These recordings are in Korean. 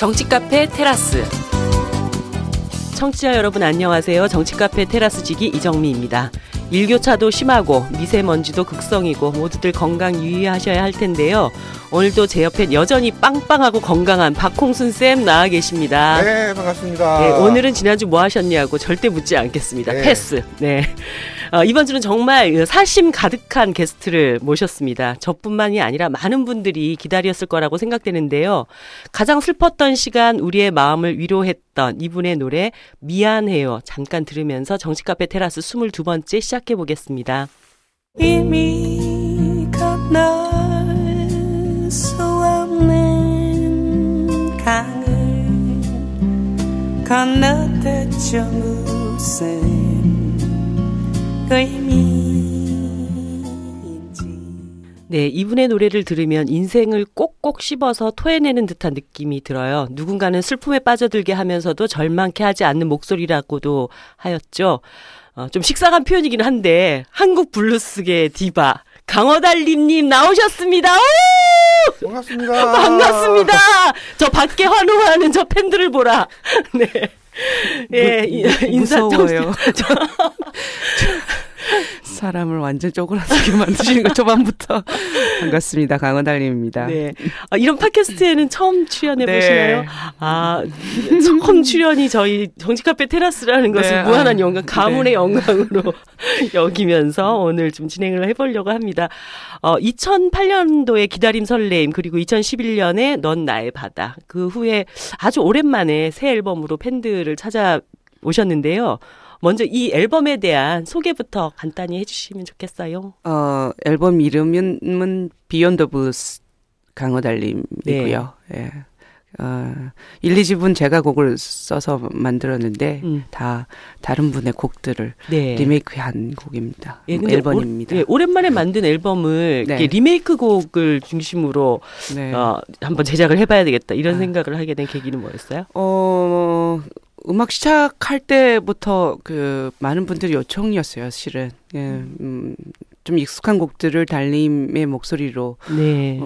정치카페 테라스. 청취자 여러분 안녕하세요. 정치카페 테라스지기 이정미입니다. 일교차도 심하고 미세먼지도 극성이고 모두들 건강 유의하셔야 할 텐데요. 오늘도 제 옆엔 여전히 빵빵하고 건강한 박홍순 쌤 나와 계십니다. 네, 반갑습니다. 네, 오늘은 지난주 뭐 하셨냐고 절대 묻지 않겠습니다. 네. 패스. 네. 이번 주는 정말 사심 가득한 게스트를 모셨습니다. 저뿐만이 아니라 많은 분들이 기다렸을 거라고 생각되는데요. 가장 슬펐던 시간 우리의 마음을 위로했던 이분의 노래 미안해요. 잠깐 들으면서 정치카페 테라스 22번째 시작해 보겠습니다. 이미 건널 수 없는 강을 건너댔죠 무슨 의미인지. 네, 이분의 노래를 들으면 인생을 꼭꼭 씹어서 토해내는 듯한 느낌이 들어요. 누군가는 슬픔에 빠져들게 하면서도 절망케 하지 않는 목소리라고도 하였죠. 좀 식상한 표현이긴 한데 한국 블루스계의 디바 강어달님님 나오셨습니다. 오! 반갑습니다. 반갑습니다. 저 밖에 환호하는 저 팬들을 보라. 네. 예, 인사 무서워요. 사람을 완전 쪼그라들게 만드시는 거 초반부터. 반갑습니다. 강원달님입니다. 네. 이런 팟캐스트에는 처음 출연해 네. 보시나요? 처음 출연이 저희 정치카페 테라스라는 것을 네. 무한한 영광, 가문의 네. 영광으로 여기면서 오늘 좀 진행을 해보려고 합니다. 2008년도에 기다림 설레임, 그리고 2011년에 넌 나의 바다. 그 후에 아주 오랜만에 새 앨범으로 팬들을 찾아오셨는데요. 먼저 이 앨범에 대한 소개부터 간단히 해주시면 좋겠어요. 앨범 이름은 비욘드 블루스 강어달님이고요. 네. 1, 2집은 제가 곡을 써서 만들었는데 다 다른 분의 곡들을 네. 리메이크한 곡입니다. 예, 근데 앨범입니다. 오랜만에 만든 앨범을 네. 이렇게 리메이크 곡을 중심으로 네. 한번 제작을 해봐야 되겠다 이런 생각을 하게 된 계기는 뭐였어요? 음악 시작할 때부터 많은 분들이 요청이었어요, 실은. 예, 좀 익숙한 곡들을 달님의 목소리로 네.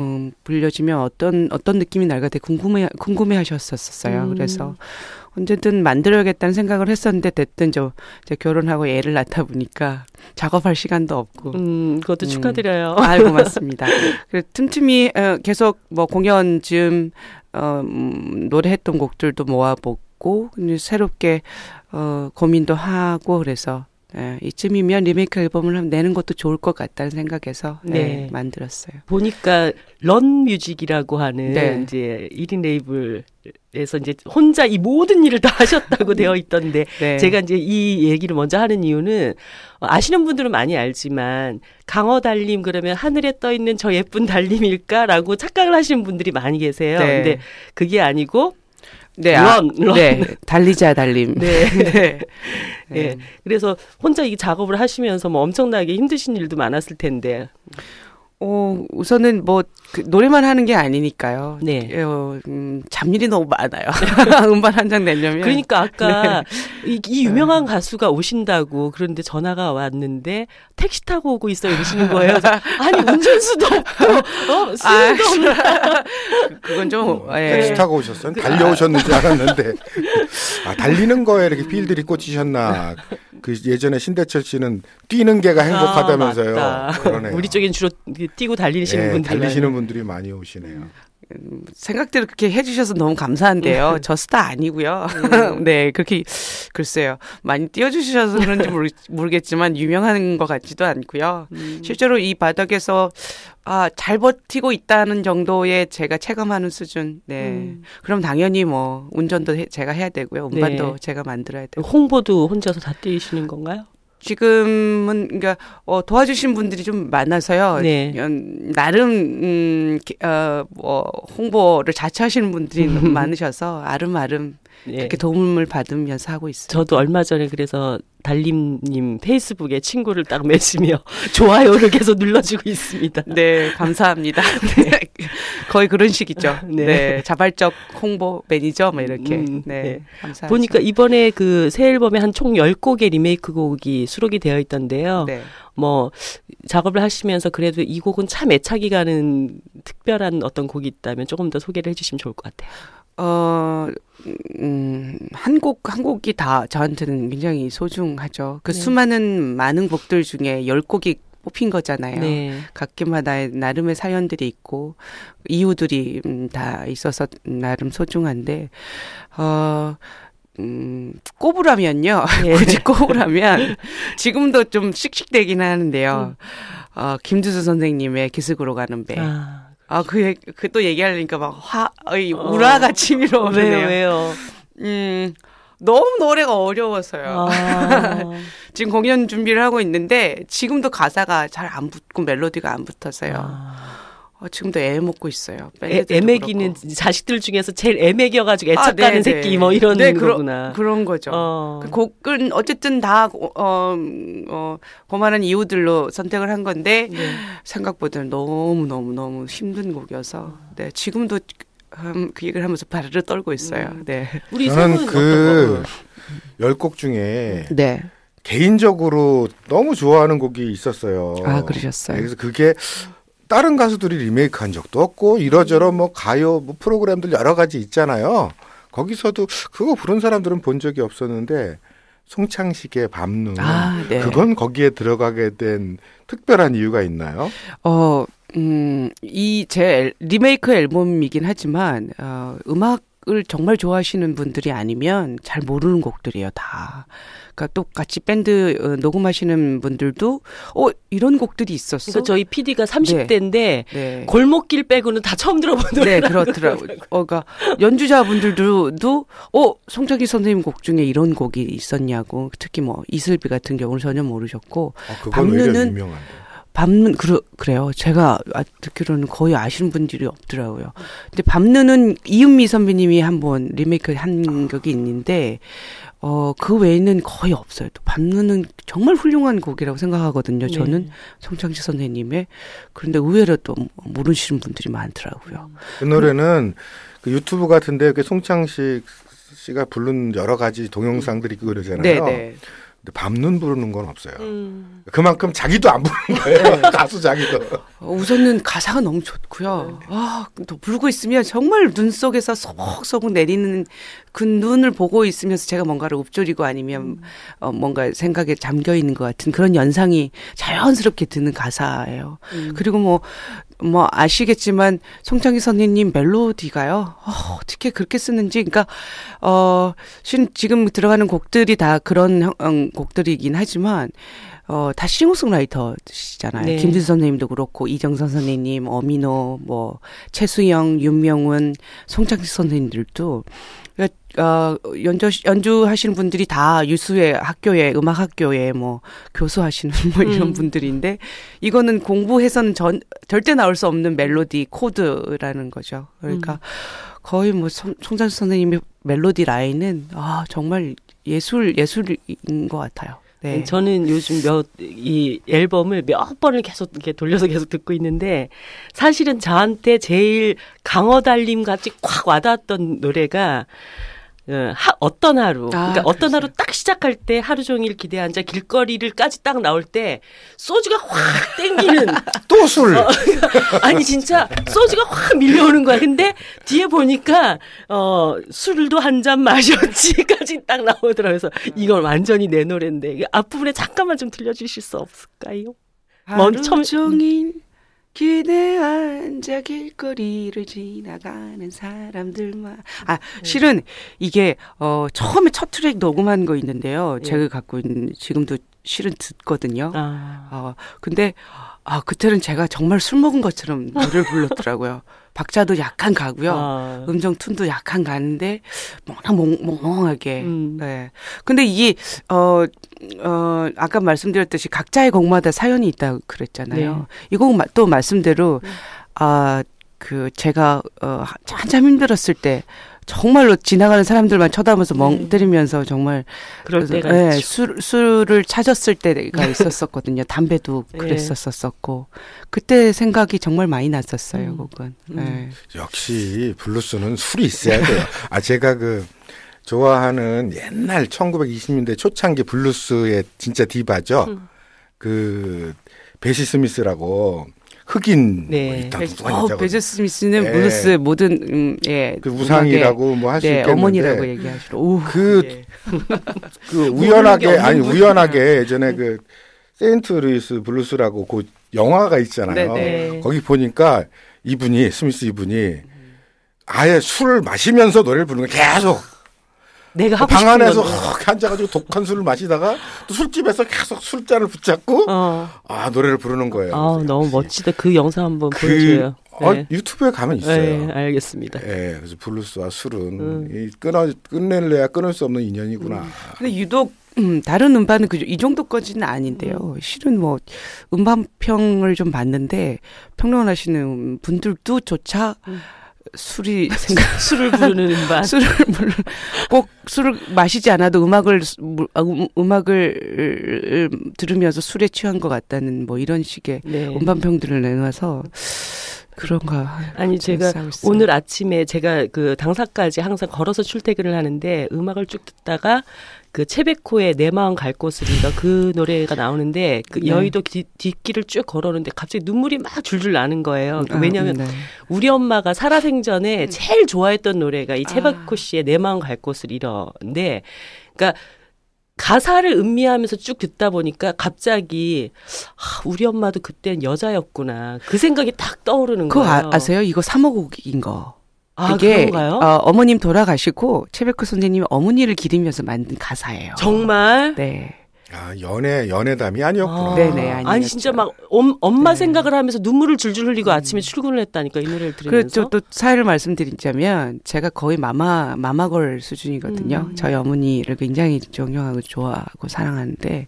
불려주면 어떤 느낌이 날까 되게 궁금해 하셨었어요. 그래서 언제든 만들어야겠다는 생각을 했었는데 됐든 이제 결혼하고 애를 낳다 보니까 작업할 시간도 없고. 그것도 축하드려요. 아이고, 고맙습니다. 그래서 틈틈이 계속 뭐 공연 즈음 노래했던 곡들도 모아보고 이제 새롭게 고민도 하고 그래서 이쯤이면 리메이크 앨범을 내는 것도 좋을 것 같다는 생각에서 네. 만들었어요. 보니까 런뮤직이라고 하는 네. 이제 1인 레이블에서 이제 혼자 이 모든 일을 다 하셨다고 되어 있던데 네. 제가 이제 이 얘기를 먼저 하는 이유는 아시는 분들은 많이 알지만 강어달님 그러면 하늘에 떠 있는 저 예쁜 달님일까라고 착각을 하시는 분들이 많이 계세요. 네. 근데 그게 아니고 네, 런. 네, 달리자 달림. 네. 네. 네. 그래서 혼자 이 작업을 하시면서 뭐 엄청나게 힘드신 일도 많았을 텐데. 우선은 노래만 하는 게 아니니까요. 네. 잡일이 너무 많아요. 음반 한 장 내려면. 그러니까 아까 이 유명한 가수가 오신다고 그런데 전화가 왔는데 택시 타고 오고 있어 이러시는 거예요. 아니 운전수도 없고 수요도 없는. 그건 좀 택시 타고 오셨어요? 달려오셨는 줄 알았는데 달리는 거에 이렇게 필들이 꽂히셨나. 그 예전에 신대철 씨는 뛰는 게가 행복하다면서요. 맞다. 그러네요. 우리 쪽엔 주로 뛰고 달리시는 분들이 달리시는 분들이 많이 오시네요. 생각대로 그렇게 해주셔서 너무 감사한데요. 저 스타 아니고요. 네, 그렇게 글쎄요. 많이 띄워주셔서 그런지 모르겠지만 유명한 것 같지도 않고요. 실제로 이 바닥에서 잘 버티고 있다는 정도의 제가 체감하는 수준. 네. 그럼 당연히 뭐 운전도 제가 해야 되고요. 음반도 네. 제가 만들어야 되고. 홍보도 혼자서 다 뛰시는 건가요? 지금은 그러니까 도와주신 분들이 좀 많아서요. 네. 나름 홍보를 자처하시는 분들이 너무 많으셔서 아름아름 네. 그렇게 도움을 받으면서 하고 있어요. 저도 얼마 전에 그래서 달림님 페이스북에 친구를 딱 맺으며 좋아요를 계속 눌러주고 있습니다. 네, 감사합니다. 네. 거의 그런 식이죠. 네. 네, 자발적 홍보 매니저 뭐 이렇게. 네, 감사합니다. 보니까 이번에 그 새 앨범에 한 총 10곡의 리메이크 곡이 수록이 되어 있던데요. 네. 뭐 작업을 하시면서 그래도 이 곡은 참 애착이 가는 특별한 어떤 곡이 있다면 조금 더 소개를 해주시면 좋을 것 같아요. 한 곡이 다 저한테는 굉장히 소중하죠. 그 네. 많은 곡들 중에 10곡이 뽑힌 거잖아요. 네. 각기마다 나름의 사연들이 있고 이유들이 다 있어서 나름 소중한데 꼽으라면요. 네. 굳이 꼽으라면 지금도 좀 씩씩대긴 하는데요. 김두수 선생님의 기슭으로 가는 배. 그 또 얘기하려니까 막 우라가 치밀어 오르네요. 왜요? 너무 노래가 어려워서요. 지금 공연 준비를 하고 있는데 지금도 가사가 잘 안 붙고 멜로디가 안 붙어서요. 지금도 애 먹고 있어요. 애매기는 자식들 중에서 제일 애매겨가지고 애착가는 새끼 뭐 이런 거구나. 그런 거죠. 그 곡은 어쨌든 다 고만한 이유들로 선택을 한 건데 생각보다는 너무 힘든 곡이어서 지금도 그 얘기를 하면서 발을 떨고 있어요. 네. 우리 저는 그 10곡 중에 네. 개인적으로 너무 좋아하는 곡이 있었어요. 그러셨어요. 그래서 그게 다른 가수들이 리메이크한 적도 없고 이러저러 뭐 가요 뭐 프로그램들 여러 가지 있잖아요. 거기서도 그거 부른 사람들은 본 적이 없었는데 송창식의 밤눈 네. 그건 거기에 들어가게 된 특별한 이유가 있나요? 이 제 리메이크 앨범이긴 하지만 음악을 정말 좋아하시는 분들이 아니면 잘 모르는 곡들이에요, 다. 그러니까 똑같이 밴드 녹음하시는 분들도 이런 곡들이 있었어. 그러니까 저희 PD가 30대인데 네. 골목길 빼고는 다 처음 들어본 노래. 네, 그렇더라고요. 그러니까 연주자분들도 송창기 선생님 곡 중에 이런 곡이 있었냐고. 특히 뭐 이슬비 같은 경우는 전혀 모르셨고. 그건 오히려 유명한데. 밤눈 그래요. 제가 듣기로는 거의 아시는 분들이 없더라고요. 근데 밤눈은 이은미 선배님이 한번 리메이크 한 곡이 있는데 그 외에는 거의 없어요. 또 밤눈은 정말 훌륭한 곡이라고 생각하거든요. 저는 송창식 선생님의. 그런데 의외로 또 모르시는 분들이 많더라고요. 그 노래는 그 유튜브 같은데 송창식 씨가 부른 여러 가지 동영상들이 있고 그러잖아요. 네네. 근데 밤눈 부르는 건 없어요. 그만큼 자기도 안 부르는 거예요. 가수 자기도. 우선은 가사가 너무 좋고요. 또 부르고 있으면 정말 눈 속에서 소복소복 내리는 그 눈을 보고 있으면서 제가 뭔가를 읊조리고 아니면 뭔가 생각에 잠겨 있는 것 같은 그런 연상이 자연스럽게 드는 가사예요. 그리고 뭐 아시겠지만 송창기 선생님 멜로디가요. 어떻게 그렇게 쓰는지. 그러니까 지금 들어가는 곡들이 다 그런 곡들이긴 하지만 다 싱어송라이터시잖아요. 네. 김두수 선생님도 그렇고 이정선 선생님, 어민호, 뭐 최수영, 윤명훈, 송창기 선생님들도 연주하시는 분들이 다 유수의 학교에 음악 학교에 뭐 교수하시는 뭐 이런 분들인데 이거는 공부해서는 절대 나올 수 없는 멜로디 코드라는 거죠. 그러니까 거의 뭐 송창기 선생님의 멜로디 라인은 정말 예술인 것 같아요. 네. 저는 요즘 이 앨범을 몇 번을 계속 이렇게 돌려서 계속 듣고 있는데 사실은 저한테 제일 강어달림 같이 콱 와닿았던 노래가 어떤 하루. 그러니까 어떤 하루 딱 시작할 때 하루 종일 기대앉아 길거리를까지 딱 나올 때 소주가 확 땡기는. 또 술. 아니 진짜 소주가 확 밀려오는 거야. 근데 뒤에 보니까 술도 한 잔 마셨지까지 딱 나오더라고요. 그래서 이건 완전히 내 노래인데 앞부분에 잠깐만 좀 들려주실 수 없을까요? 하루 종일 기대앉아 길거리를 지나가는 사람들만. 실은 이게 처음에 첫 트랙 녹음한 거 있는데요. 제가 갖고 있는 지금도 실은 듣거든요. 근데 그때는 제가 정말 술 먹은 것처럼 노래를 불렀더라고요. 박자도 약간 가고요. 음정 툰도 약간 가는데 몽롱하게. 네. 근데 이게 아까 말씀드렸듯이 각자의 곡마다 사연이 있다고 그랬잖아요. 네. 이 곡 또 말씀대로 제가 한참 힘들었을 때 정말로 지나가는 사람들만 쳐다보면서 멍 때리면서 정말 그럴 때가 있죠. 술을 찾았을 때가 있었었거든요. 담배도 그랬었었고 그때 생각이 정말 많이 났었어요. 곡은. 네. 역시 블루스는 술이 있어야 돼요. 제가 좋아하는 옛날 1920년대 초창기 블루스의 진짜 디바죠. 베시 스미스라고 흑인 네. 뭐 있다 무슨 여자거든요. 베제 스미스는 예. 블루스 모든 그 우상이라고 뭐 할 수 네, 있겠는데 어머니라고 얘기하시러. 오, 그 예. 우연하게 모르는 게 아니 없는 우연하게 예전에 그 세인트 루이스 블루스라고 그 영화가 있잖아요. 네. 거기 보니까 이분이 스미스 이분이 아예 술을 마시면서 노래를 부르는 거예요. 계속 내가 하고 방 싶은 안에서 건데. 이렇게 앉아가지고 독한 술을 마시다가 또 술집에서 계속 술잔을 붙잡고 노래를 부르는 거예요. 아, 너무 멋지다. 그 영상 한번 그- 보여줘요. 네. 유튜브에 가면 있어요. 네, 알겠습니다. 예, 그래서 블루스와 술은 이 끝낼래야 끊을 수 없는 인연이구나. 근데 유독 다른 음반은 이 정도까지는 아닌데요. 실은 뭐 음반평을 좀 봤는데 평론을 하시는 분들도 조차 술이 술을 부르는 음반. 꼭 술을 마시지 않아도 음악을 들으면서 술에 취한 것 같다는 뭐 이런 식의 네. 음반평들을 내놔서 그런가. 아니 제가 오늘 아침에 제가 그 당사까지 항상 걸어서 출퇴근을 하는데 음악을 쭉 듣다가 그 채베코의 내 마음 갈 곳을인가 그 노래가 나오는데 그 네. 여의도 뒷길을 쭉 걸어오는데 갑자기 눈물이 막 줄줄 나는 거예요. 왜냐하면 네. 우리 엄마가 살아생전에 제일 좋아했던 노래가 이 채베코 씨의 내 마음 갈 곳을 잃어인데, 그러니까 가사를 음미하면서 쭉 듣다 보니까 갑자기 우리 엄마도 그때는 여자였구나 그 생각이 딱 떠오르는 그거 거예요. 아세요? 이거 3호곡인 거. 아, 이게 그런가요? 어머님 돌아가시고 채베코 선생님이 어머니를 기리면서 만든 가사예요. 정말? 네. 아, 연애담이 아니었구나. 네네, 아니었죠. 아니 진짜 막 엄마 네. 생각을 하면서 눈물을 줄줄 흘리고 아침에 출근을 했다니까 이 노래를 들으면서. 그렇죠. 또 사연을 말씀드리자면 제가 거의 마마걸 수준이거든요. 저희 어머니를 굉장히 존경하고 좋아하고 사랑하는데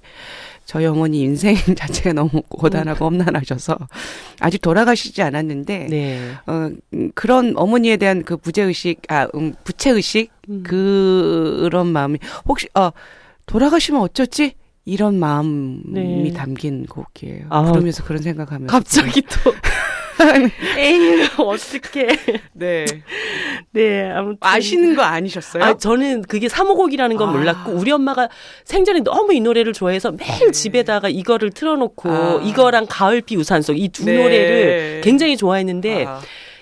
저희 어머니 인생 자체가 너무 고단하고 험난하셔서 아직 돌아가시지 않았는데 네. 그런 어머니에 대한 그 부채의식 그런 마음이 혹시 돌아가시면 어쩌지? 이런 마음이 네. 담긴 곡이에요. 아, 부르면서 그런 생각하면서 갑자기 또 에이 어떡해. 네. 네, 아무튼 아시는 거 아니셨어요? 저는 그게 3호곡이라는 건 몰랐고 우리 엄마가 생전에 너무 이 노래를 좋아해서 매일 집에다가 이거를 틀어놓고 이거랑 가을비 우산속 이 두 네. 노래를 굉장히 좋아했는데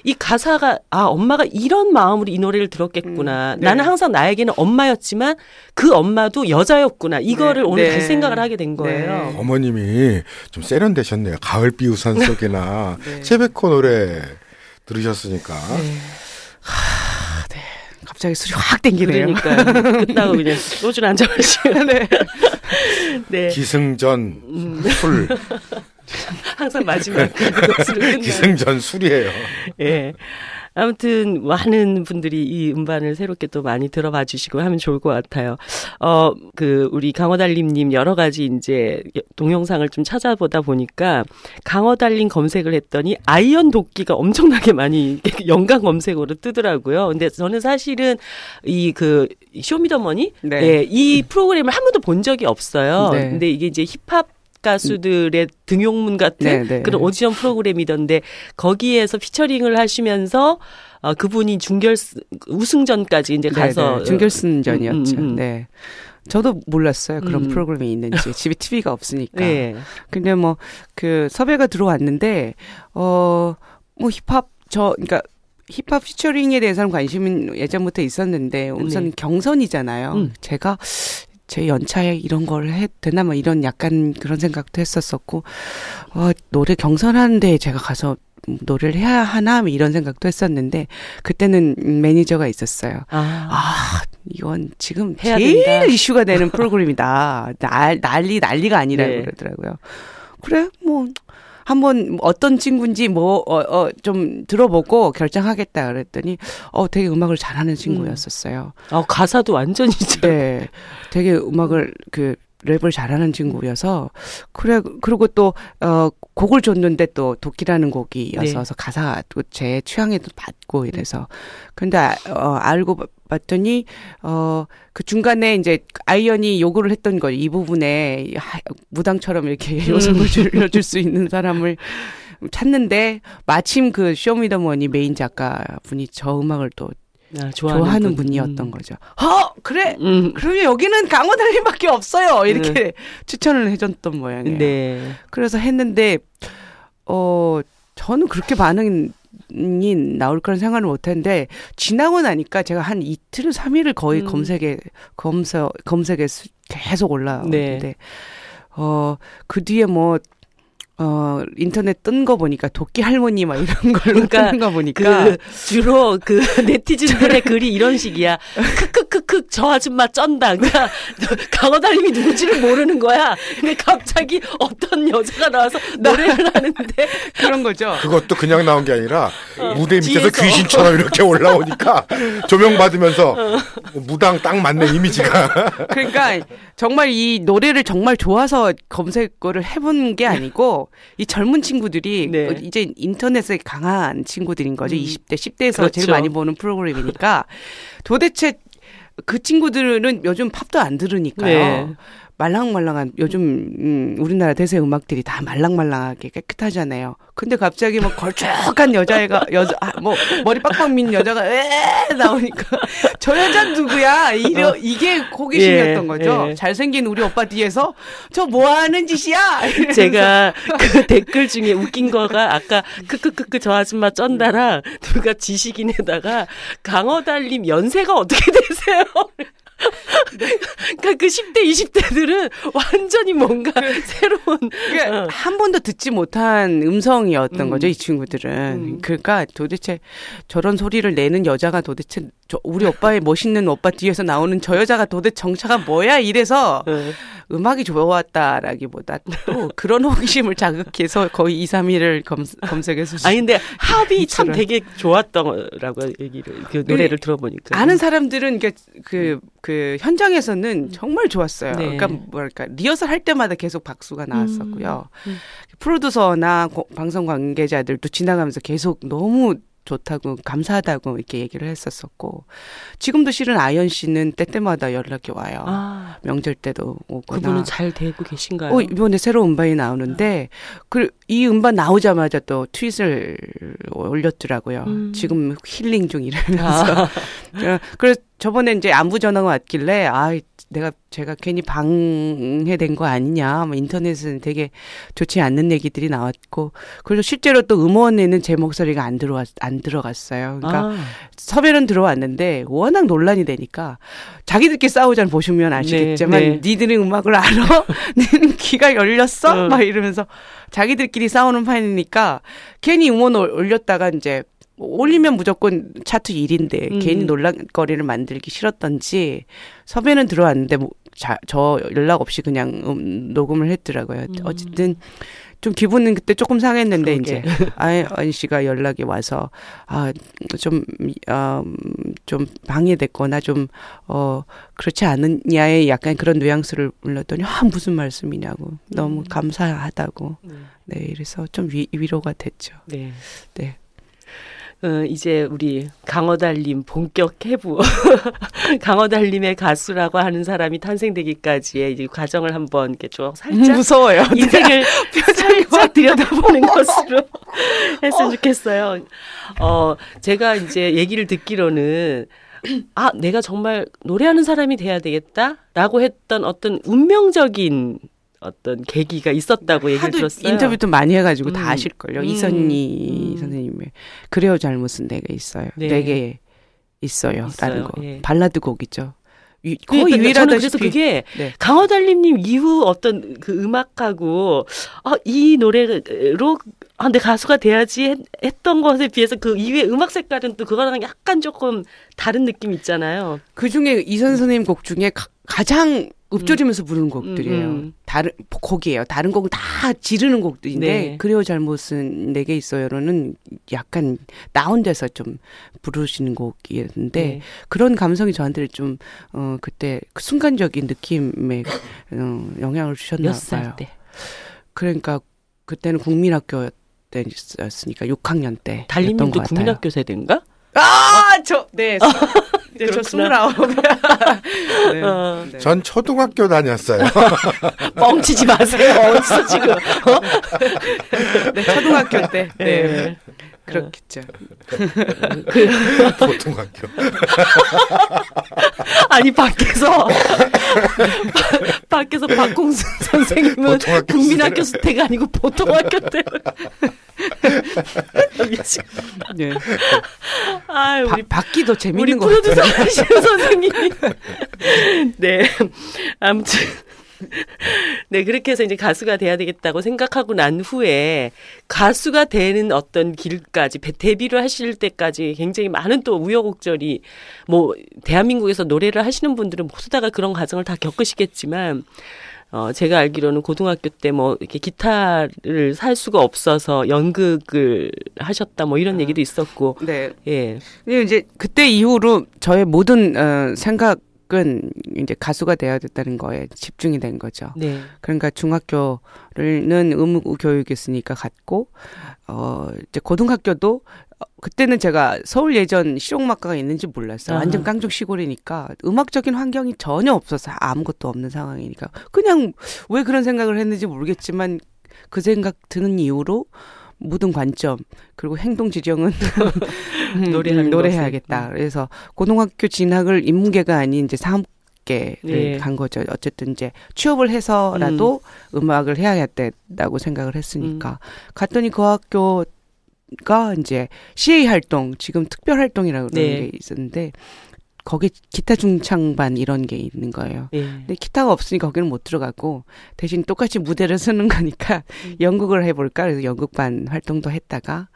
이 가사가 엄마가 이런 마음으로 이 노래를 들었겠구나. 네. 나는 항상 나에게는 엄마였지만 그 엄마도 여자였구나. 이거를 네. 오늘 네. 다시 생각을 하게 된 거예요. 네. 어머님이 좀 세련되셨네요. 가을비 우산 속이나 네. 채베코 노래 들으셨으니까. 네. 갑자기 술이 확 땡기네요. 그러니까 끝나고 그냥 소주를 한 잔 마시고. 네. 네. 기승전 술. 항상 마지막에 그것을 끝나는. 기승전 술이에요. 예. 아무튼 많은 분들이 이 음반을 새롭게 또 많이 들어봐 주시고 하면 좋을 것 같아요. 우리 강어달림님 여러 가지 이제 동영상을 좀 찾아보다 보니까 강어달림 검색을 했더니 아이언 도끼가 엄청나게 많이 연관 검색어로 뜨더라고요. 근데 저는 사실은 이 쇼미더머니 네. 예, 이 프로그램을 한 번도 본 적이 없어요. 네. 근데 이게 이제 힙합 가수들의 등용문 같은 네, 네. 그런 오디션 프로그램이던데 거기에서 피처링을 하시면서 그분이 우승전까지 이제 가서 준결승전이었죠. 네. 저도 몰랐어요. 그런 프로그램이 있는지. 집에 TV가 없으니까. 네. 근데 뭐 섭외가 들어왔는데 그러니까 힙합 피처링에 대해서는 관심은 예전부터 있었는데 우선 네. 경선이잖아요. 제가 제 연차에 이런 걸 해도 되나 뭐 이런 약간 그런 생각도 했었었고 노래 경선하는데 제가 가서 노래를 해야 하나 뭐 이런 생각도 했었는데 그때는 매니저가 있었어요. 이건 지금 해야 제일 된다. 이슈가 되는 프로그램이다. 난리가 아니라 네. 그러더라고요. 그래 뭐 한번 어떤 친구인지 좀 들어보고 결정하겠다 그랬더니 되게 음악을 잘하는 친구였었어요. 가사도 완전히 네, 되게 음악을 랩을 잘하는 친구여서 그래 그리고 또 곡을 줬는데 또 도끼라는 곡이어서 가사가 또 제 취향에도 맞고 이래서 근데 알고 봤더니 그 중간에 이제 아이언이 요구를 했던 거 이 부분에 무당처럼 이렇게 요성을 줄여줄 수 있는 사람을 찾는데 마침 그 쇼미더머니 메인 작가 분이 저 음악을 또 좋아하는 분이었던 거죠. 그래. 그러면 여기는 강호달님밖에 없어요. 이렇게 추천을 해줬던 모양이에요. 네. 그래서 했는데 저는 그렇게 반응이 나올 거란 생각을 못했는데 지나고 나니까 제가 한 이틀 3일을 거의 검색에 계속 올라오는데 네. 그 뒤에 뭐 인터넷 뜬 거 보니까 도끼 할머니 막 이런 걸로 그러니까 뜨는 거 보니까 주로 그 네티즌들의 글이 이런 식이야. 크크크크 저 아줌마 쩐다. 그러니까 강호달님이 누군지를 모르는 거야. 근데 갑자기 어떤 여자가 나와서 노래를 하는데 그런 거죠. 그것도 그냥 나온 게 아니라 무대 뒤에서. 밑에서 귀신처럼 이렇게 올라오니까 조명 받으면서 무당 딱 맞네 이미지가. 그러니까 정말 이 노래를 정말 좋아서 검색어를 해본 게 아니고 이 젊은 친구들이 네. 이제 인터넷에 강한 친구들인 거죠. 20대, 10대에서 그렇죠. 제일 많이 보는 프로그램이니까 도대체 그 친구들은 요즘 팝도 안 들으니까요. 네. 말랑말랑한 요즘 우리나라 대세 음악들이 다 말랑말랑하게 깨끗하잖아요. 근데 갑자기 뭐 걸쭉한 뭐 머리 빡빡 민 여자가 나오니까 저 여자 누구야? 이게 호기심이었던 거죠. 예. 잘생긴 우리 오빠 뒤에서 저 뭐 하는 짓이야? 이러면서. 제가 그 댓글 중에 웃긴 거가 아까 크크크크 저 아줌마 쩐다랑 누가 지식인에다가 강호달님 연세가 어떻게 되세요? 그러니까 그 10대, 20대들은 완전히 뭔가 새로운 그러니까 한 번도 듣지 못한 음성이었던 거죠, 이 친구들은. 그러니까 도대체 저런 소리를 내는 여자가 도대체 우리 오빠의 멋있는 오빠 뒤에서 나오는 저 여자가 도대체 정체가 뭐야? 이래서 음악이 좋았다라기보다 또 그런 호기심을 자극해서 거의 2, 3일을 검색해서. 아니 근데 합이 참 되게 좋았더라고 얘기를 그 노래를 들어보니까. 아는 사람들은 그 현장에서는 정말 좋았어요. 네. 그러니까 뭐랄까 리허설 할 때마다 계속 박수가 나왔었고요. 프로듀서나 방송 관계자들도 지나가면서 계속 너무 좋다고 감사하다고 이렇게 얘기를 했었었고 지금도 실은 아연 씨는 때때마다 연락이 와요. 명절 때도 오거나. 그분은 잘 되고 계신가요? 이번에 새로운 음반이 나오는데 이 음반 나오자마자 또 트윗을 올렸더라고요. 지금 힐링 중이라면서. 그래서 저번에 이제 안부 전화가 왔길래 제가 괜히 방해된 거 아니냐. 뭐 인터넷은 되게 좋지 않는 얘기들이 나왔고 그래서 실제로 또 음원에는 제 목소리가 안 들어갔어요. 그러니까 섭외는 들어왔는데 워낙 논란이 되니까 자기들끼리 싸우잖아요. 보시면 아시겠지만 니들은 음악을 알아? 니는 귀가 열렸어? 막 이러면서 자기들끼리 싸우는 판이니까 괜히 음원 올렸다가 이제 올리면 무조건 차트 1인데 괜히 논란거리를 만들기 싫었던지 섭외는 들어왔는데 저 연락 없이 그냥 녹음을 했더라고요. 어쨌든 좀 기분은 그때 조금 상했는데 그러게. 이제 아연 씨가 연락이 와서 좀 방해됐거나 좀 그렇지 않느냐에 약간 그런 뉘앙스를 불렀더니 무슨 말씀이냐고 너무 감사하다고 네 이래서 좀 위로가 됐죠. 네. 네. 이제 우리 강호달님 본격 해부 강호달님의 가수라고 하는 사람이 탄생되기까지의 이제 과정을 한번 이렇게 쭉 살짝 무서워요. 인생을 살짝 들여다보는 것으로 했으면 좋겠어요. 제가 이제 얘기를 듣기로는 내가 정말 노래하는 사람이 돼야 되겠다라고 했던 어떤 운명적인 어떤 계기가 있었다고 얘기를 들었어요. 인터뷰도 많이 해가지고 다 아실걸요. 이선희 선생님의 그래요 잘못은 내게 있어요. 내게 있어요. 라는 거. 예. 발라드 곡이죠. 거의 유일하다시피. 그래서 그게 강호달님 이후 어떤 그 음악하고 이 노래로 내 가수가 돼야지 했던 것에 비해서 그 이후의 음악 색깔은 또 그거랑 약간 조금 다른 느낌이 있잖아요. 그중에 이선 선생님 곡 중에 가장 읊조리면서 부르는 곡들이에요. 다른 곡이에요. 다른 곡은 다 지르는 곡들인데 그래요 잘못은 내게 있어요로는 약간 다운돼서 좀 부르시는 곡이었는데 그런 감성이 저한테 좀 그때 그 순간적인 느낌에 영향을 주셨나 봐요. 몇 살 때? 그러니까 그때는 국민학교 때였으니까 6학년 때. 달님도 국민학교 세대인가? 네. 저 29. 네. 전 초등학교 다녔어요. 뻥치지 마세요. 어디서 지금? 네, 초등학교 때. 네. 그렇겠죠. 보통 학교. 아니 밖에서 박홍순 선생님은 국민학교 수태가 아니고 보통 학교 때. 네. 아, 우리 받기도 우리 재밌는 것 프로듀서 같아요. 하시는 선생님이. 네. 아무튼. 네, 그렇게 해서 이제 가수가 돼야 되겠다고 생각하고 난 후에 가수가 되는 어떤 길까지, 데뷔를 하실 때까지 굉장히 많은 또 우여곡절이, 뭐, 대한민국에서 노래를 하시는 분들은 모두 다가 그런 과정을 다 겪으시겠지만, 제가 알기로는 고등학교 때 뭐, 이렇게 기타를 살 수가 없어서 연극을 하셨다, 뭐 이런 얘기도 있었고. 네. 예. 근데 이제 그때 이후로 저의 모든 생각은 이제 가수가 되어야 됐다는 거에 집중이 된 거죠. 네. 그러니까 중학교는 의무 교육이었으니까 갔고, 이제 고등학교도 그때는 제가 서울 예전 실용음악과가 있는지 몰랐어요. 완전 깡총 시골이니까 음악적인 환경이 전혀 없어서 아무것도 없는 상황이니까 그냥 왜 그런 생각을 했는지 모르겠지만 그 생각 드는 이후로 모든 관점 그리고 행동 지령은 노래해야겠다. 그래서 고등학교 진학을 인문계가 아닌 이제 사업계를 네. 간 거죠. 어쨌든 이제 취업을 해서라도 음악을 해야겠다고 생각을 했으니까 갔더니 그 학교가 이제 CA 활동, 지금 특별 활동이라고 그러는 네. 게 있었는데 거기 기타 중창반 이런 게 있는 거예요. 예. 근데 기타가 없으니까 거기는 못 들어가고 대신 똑같이 무대를 쓰는 거니까 연극을 해볼까 그래서 연극반 활동도 했다가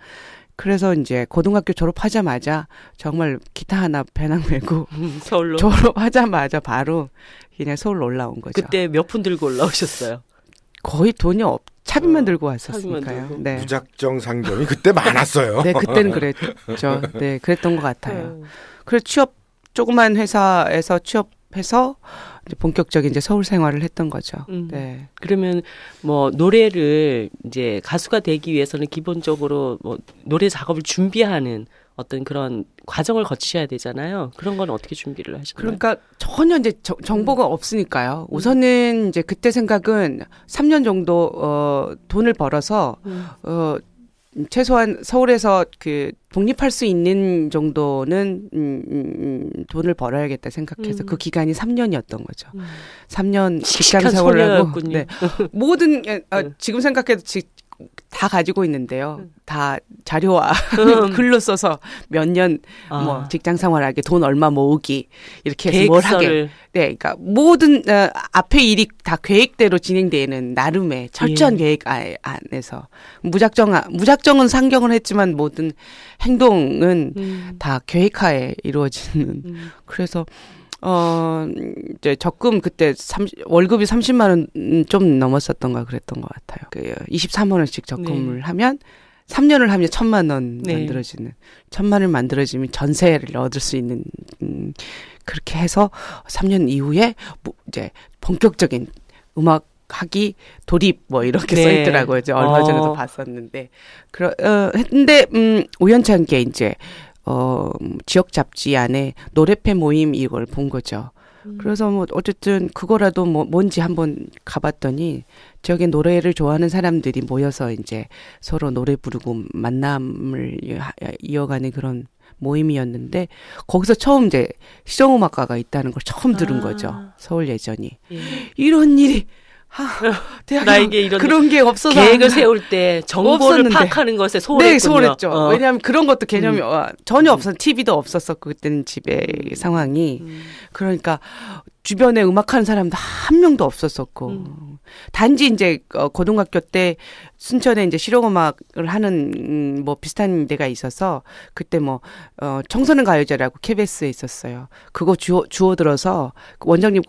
그래서 이제 고등학교 졸업하자마자 정말 기타 하나 배낭 메고 서울로. 졸업하자마자 바로 그냥 서울 올라온 거죠. 그때 몇 푼 들고 올라오셨어요? 거의 돈이 차비만 들고 차비만 왔었으니까요. 들고. 네. 무작정 상점이 그때 많았어요. 네, 그때는 그랬죠. 네, 그랬던 것 같아요. 그래서 조그만 회사에서 취업해서 이제 본격적인 이제 서울 생활을 했던 거죠. 네. 그러면 뭐 노래를 이제 가수가 되기 위해서는 기본적으로 뭐 노래 작업을 준비하는 어떤 그런 과정을 거치셔야 되잖아요. 그런 건 어떻게 준비를 하시나요? 그러니까 전혀 이제 정보가 없으니까요. 우선은 이제 그때 생각은 3년 정도 돈을 벌어서 최소한 서울에서 그 독립할 수 있는 정도는 돈을 벌어야겠다 생각해서 그 기간이 3년이었던 거죠. 3년 직장 생활을 하고 네. 모든 지금 생각해도 다 가지고 있는데요. 다 자료와 글로 써서 몇 년 뭐 직장 생활하게 돈 얼마 모으기 이렇게 해서 뭘 하게. 네, 그러니까 모든 앞에 일이 다 계획대로 진행되는 나름의 철저한 계획 안에서 무작정은 상경을 했지만 모든 행동은 다 계획하에 이루어지는. 그래서 이제 적금 그때 월급이 30만 원 좀 넘었었던가 그랬던 것 같아요. 23만 원씩 적금을 하면 3년을 하면 1,000만 원 만들어지는 1,000만 원 만들어지면 전세를 얻을 수 있는 그렇게 해서 3년 이후에 뭐 이제 본격적인 음악 하기 돌입 뭐 이렇게 써 있더라고요. 이제 얼마 전에도 봤었는데 했는데 우연찮게 이제 지역 잡지 안에 노래패 모임 이걸 본 거죠. 그래서 뭐 어쨌든 그거라도 뭐 뭔지 한번 가봤더니 지역에 노래를 좋아하는 사람들이 모여서 이제 서로 노래 부르고 만남을 이어가는 그런 모임이었는데 거기서 처음 이제 실용음악과가 있다는 걸 처음 들은 거죠. 서울 예전이. 이런 일이 나에게 이런 그런 게 없어서 계획을 세울 때 정보를 파악하는 것에 소홀했군요. 네, 소홀했죠. 왜냐하면 그런 것도 개념이 전혀 없었, TV도 없었었고 그때는 집에 상황이 그러니까 주변에 음악하는 사람도 한 명도 없었었고 단지 이제 고등학교 때 순천에 이제 실용음악을 하는 뭐 비슷한 데가 있어서 그때 뭐 청소년 가요제라고 KBS에 있었어요. 그거 주워 들어서 원장님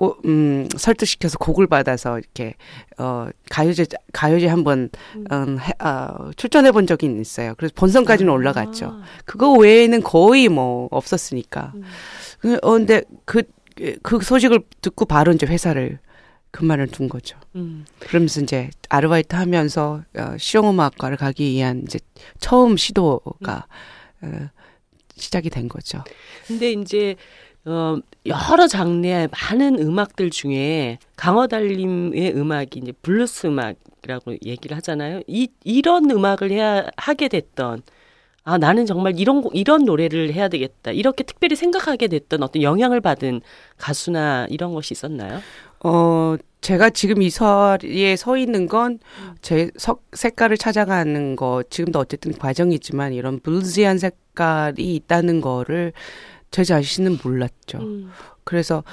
설득시켜서 곡을 받아서 이렇게 가요제 한번 출전해 본 적이 있어요. 그래서 본선까지는 올라갔죠. 그거 외에는 거의 뭐 없었으니까. 근데 그 소식을 듣고 바로 이제 회사를 그만을 둔 거죠. 그러면서 이제 아르바이트 하면서 실용음악과를 가기 위한 이제 처음 시도가 시작이 된 거죠. 근데 이제 여러 장르의 많은 음악들 중에 강허달님의 음악이 이제 블루스 음악이라고 얘기를 하잖아요. 이런 음악을 하게 됐던 나는 정말 이런 노래를 해야 되겠다. 이렇게 특별히 생각하게 됐던 어떤 영향을 받은 가수나 이런 것이 있었나요? 제가 지금 이 자리에 서 있는 건 제 색깔을 찾아가는 거 지금도 어쨌든 과정이지만 이런 블루지한 색깔이 있다는 거를 제 자신은 몰랐죠. 그래서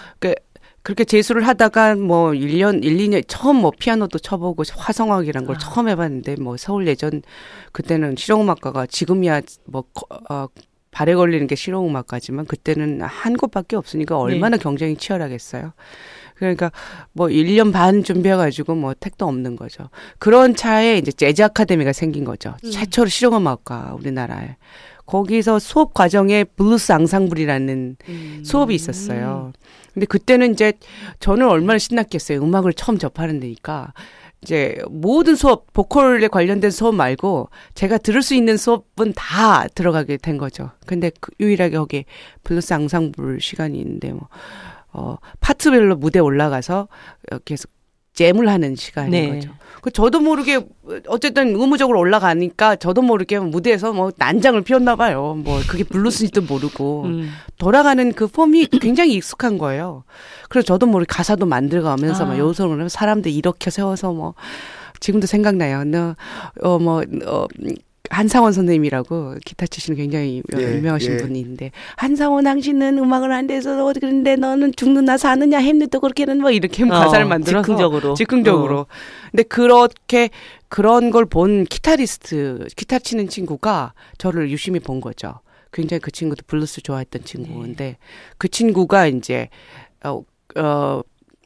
그렇게 재수를 하다가 뭐 1년, 2년 처음 뭐 피아노도 쳐보고 화성악이란 걸 처음 해봤는데 뭐 서울예전 그때는 실용음악과가 지금이야 뭐 발에 걸리는 게 실용음악과지만 그때는 한 곳밖에 없으니까 얼마나 경쟁이 치열하겠어요. 그러니까 뭐 1년 반 준비해가지고 뭐 택도 없는 거죠. 그런 차에 이제 재즈 아카데미가 생긴 거죠. 최초로 실용음악과 우리나라에. 거기서 수업 과정에 블루스 앙상블이라는 수업이 있었어요. 근데 그때는 이제 저는 얼마나 신났겠어요. 음악을 처음 접하는 데니까. 이제 모든 수업, 보컬에 관련된 수업 말고 제가 들을 수 있는 수업은 다 들어가게 된 거죠. 근데 유일하게 거기 블루스 앙상블 시간이 있는데 파트별로 무대 올라가서 계속 잼을 하는 시간인 거죠. 저도 모르게 어쨌든 의무적으로 올라가니까 저도 모르게 무대에서 뭐 난장을 피웠나 봐요. 뭐 그게 블루스인지도 모르고 돌아가는 그 폼이 굉장히 익숙한 거예요. 그래서 저도 모르게 가사도 만들어가면서 막 요소를 사람들 이렇게 세워서 뭐 지금도 생각나요. 한상원 선생님이라고 기타 치시는 굉장히 유명하신 분이 있는데 한상원 당신은 음악을 안 돼서 어디 그런데 너는 죽느냐 사느냐 햄릿도 그렇게는 뭐 이렇게 가사를 만들어서 즉흥적으로. 근데 그런 걸 본 기타 치는 친구가 저를 유심히 본 거죠. 굉장히 그 친구도 블루스 좋아했던 친구인데 그 친구가 이제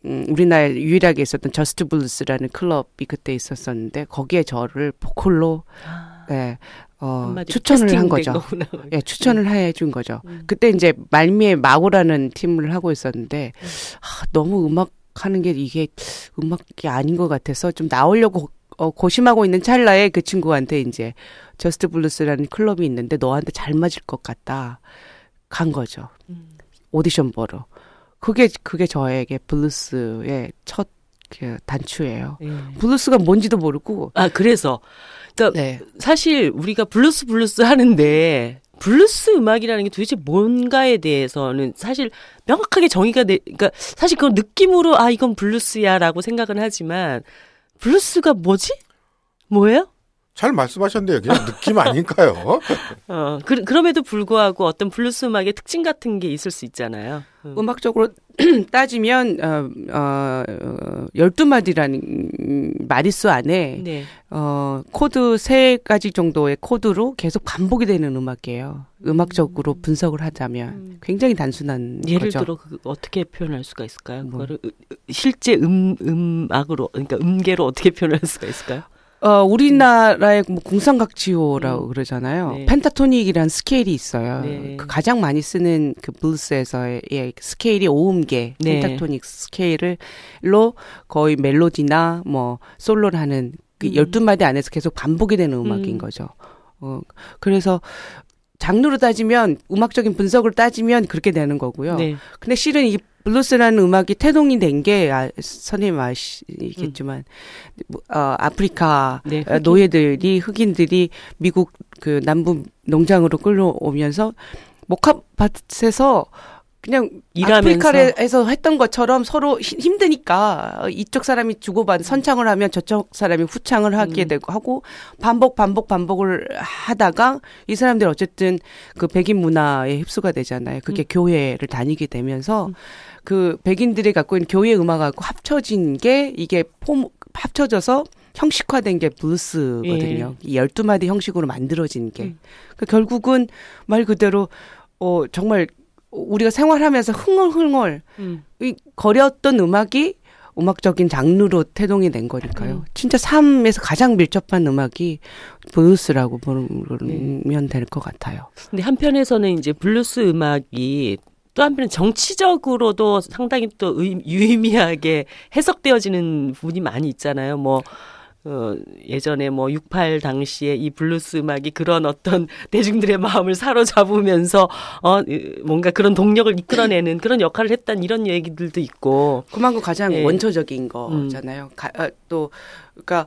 우리나라에 유일하게 있었던 저스트 블루스라는 클럽이 그때 있었었는데 거기에 저를 보컬로 추천을 한 거죠. 추천을 해준 거죠. 그때 이제 말미에 마고라는 팀을 하고 있었는데 너무 음악하는 게 이게 음악이 아닌 것 같아서 좀 나오려고 고심하고 있는 찰나에 그 친구한테 이제 저스트 블루스라는 클럽이 있는데 너한테 잘 맞을 것 같다 간 거죠. 오디션 보러. 그게 저에게 블루스의 첫 단추예요. 블루스가 뭔지도 모르고. 그래서. 그러니까 사실 우리가 블루스 하는데 블루스 음악이라는 게 도대체 뭔가에 대해서는 사실 명확하게 정의가 그러니까 사실 그건 느낌으로 이건 블루스야라고 생각은 하지만 블루스가 뭐예요? 잘 말씀하셨는데요. 그냥 느낌 아닐까요? 그럼에도 불구하고 어떤 블루스 음악의 특징 같은 게 있을 수 있잖아요. 음악적으로 따지면 12마디라는 마디수 안에 코드 3가지 정도의 코드로 계속 반복이 되는 음악이에요. 음악적으로 분석을 하자면 굉장히 단순한 예를 거죠. 들어 어떻게 표현할 수가 있을까요? 그거를 실제 음악으로 그러니까 음계로 어떻게 표현할 수가 있을까요? 우리나라의 뭐 궁상각지호라고 그러잖아요. 펜타토닉이라는 스케일이 있어요. 그 가장 많이 쓰는 그 블루스에서의 스케일이 5음계 펜타토닉 스케일로 거의 멜로디나 뭐 솔로를 하는 그 12마디 안에서 계속 반복이 되는 음악인 거죠. 그래서 장르로 따지면 음악적인 분석을 따지면 그렇게 되는 거고요. 근데 실은 이 블루스라는 음악이 태동이 된 게 선생님 아시겠지만 아프리카 노예들이 흑인들이 미국 그 남부 농장으로 끌려오면서 목합밭에서 그냥 일하면서. 아프리카에서 했던 것처럼 서로 힘드니까 이쪽 사람이 주고받은 선창을 하면 저쪽 사람이 후창을 하게 되고 하고 반복을 하다가 이 사람들 어쨌든 그 백인 문화에 흡수가 되잖아요. 그게 교회를 다니게 되면서 그 백인들이 갖고 있는 교회 음악하고 합쳐진 게 이게 합쳐져서 형식화된 게 블루스거든요. 이 12마디 형식으로 만들어진 게. 그러니까 결국은 말 그대로 정말 우리가 생활하면서 흥얼흥얼 거렸던 음악이 음악적인 장르로 태동이 된 거니까요. 진짜 삶에서 가장 밀접한 음악이 블루스라고 부르면 될 것 같아요. 근데 한편에서는 이제 블루스 음악이 또 한편은 정치적으로도 상당히 또 유의미하게 해석되어지는 부분이 많이 있잖아요. 예전에 68 당시에 이 블루스 음악이 그런 어떤 대중들의 마음을 사로잡으면서 뭔가 그런 동력을 이끌어내는 그런 역할을 했다는 이런 얘기들도 있고. 그만큼 가장 원초적인 거잖아요. 그러니까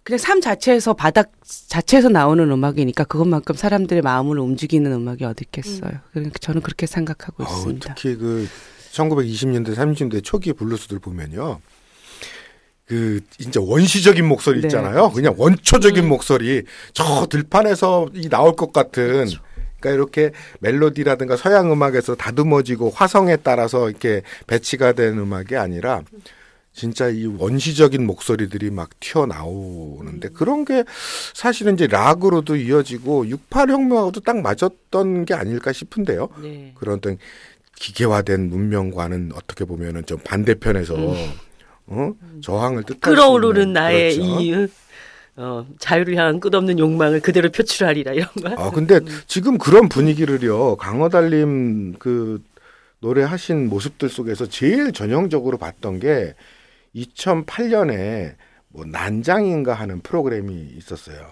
그냥 삶 자체에서 바닥 자체에서 나오는 음악이니까 그것만큼 사람들의 마음을 움직이는 음악이 어디 있겠어요. 그러니까 저는 그렇게 생각하고 있습니다. 특히 그 1920년대 30년대 초기 블루스들 보면요. 그 진짜 원시적인 목소리 네, 있잖아요. 그렇죠. 그냥 원초적인 목소리. 저 들판에서 나올 것 같은. 그렇죠. 그러니까 이렇게 멜로디라든가 서양 음악에서 다듬어지고 화성에 따라서 이렇게 배치가 된 음악이 아니라 진짜 이 원시적인 목소리들이 막 튀어나오는데 그런 게 사실은 이제 락으로도 이어지고 68혁명하고도 딱 맞았던 게 아닐까 싶은데요. 네. 그런 어떤 기계화된 문명과는 어떻게 보면은 좀 반대편에서 저항을 뜻할 수 끓어오르는 있는, 나의 그렇죠. 이 자유를 향한 끝없는 욕망을 그대로 표출하리라 이런 거. 근데 지금 그런 분위기를요, 강어달님 그 노래하신 모습들 속에서 제일 전형적으로 봤던 게 2008년에 뭐 난장인가 하는 프로그램이 있었어요.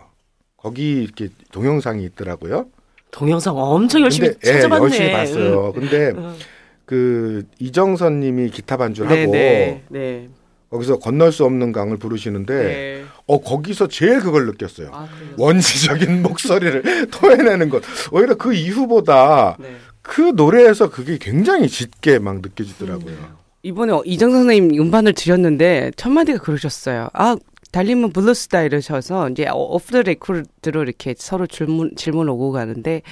거기 이렇게 동영상이 있더라고요. 동영상 엄청 열심히 근데, 찾아봤네. 열심히 봤어요. 근데 그 이정선 님이 기타 반주하고 네. 거기서 건널 수 없는 강을 부르시는데 네. 거기서 제일 그걸 느꼈어요. 그래요? 원시적인 목소리를 토해내는 것. 오히려 그 이후보다 네. 그 노래에서 그게 굉장히 짙게 막 느껴지더라고요. 이번에 이정선 선생님 음반을 드렸는데 첫 마디가 그러셨어요. 달님은 블루스다 이러셔서 이제 오프 더 레코드로 이렇게 서로 질문 오고 가는데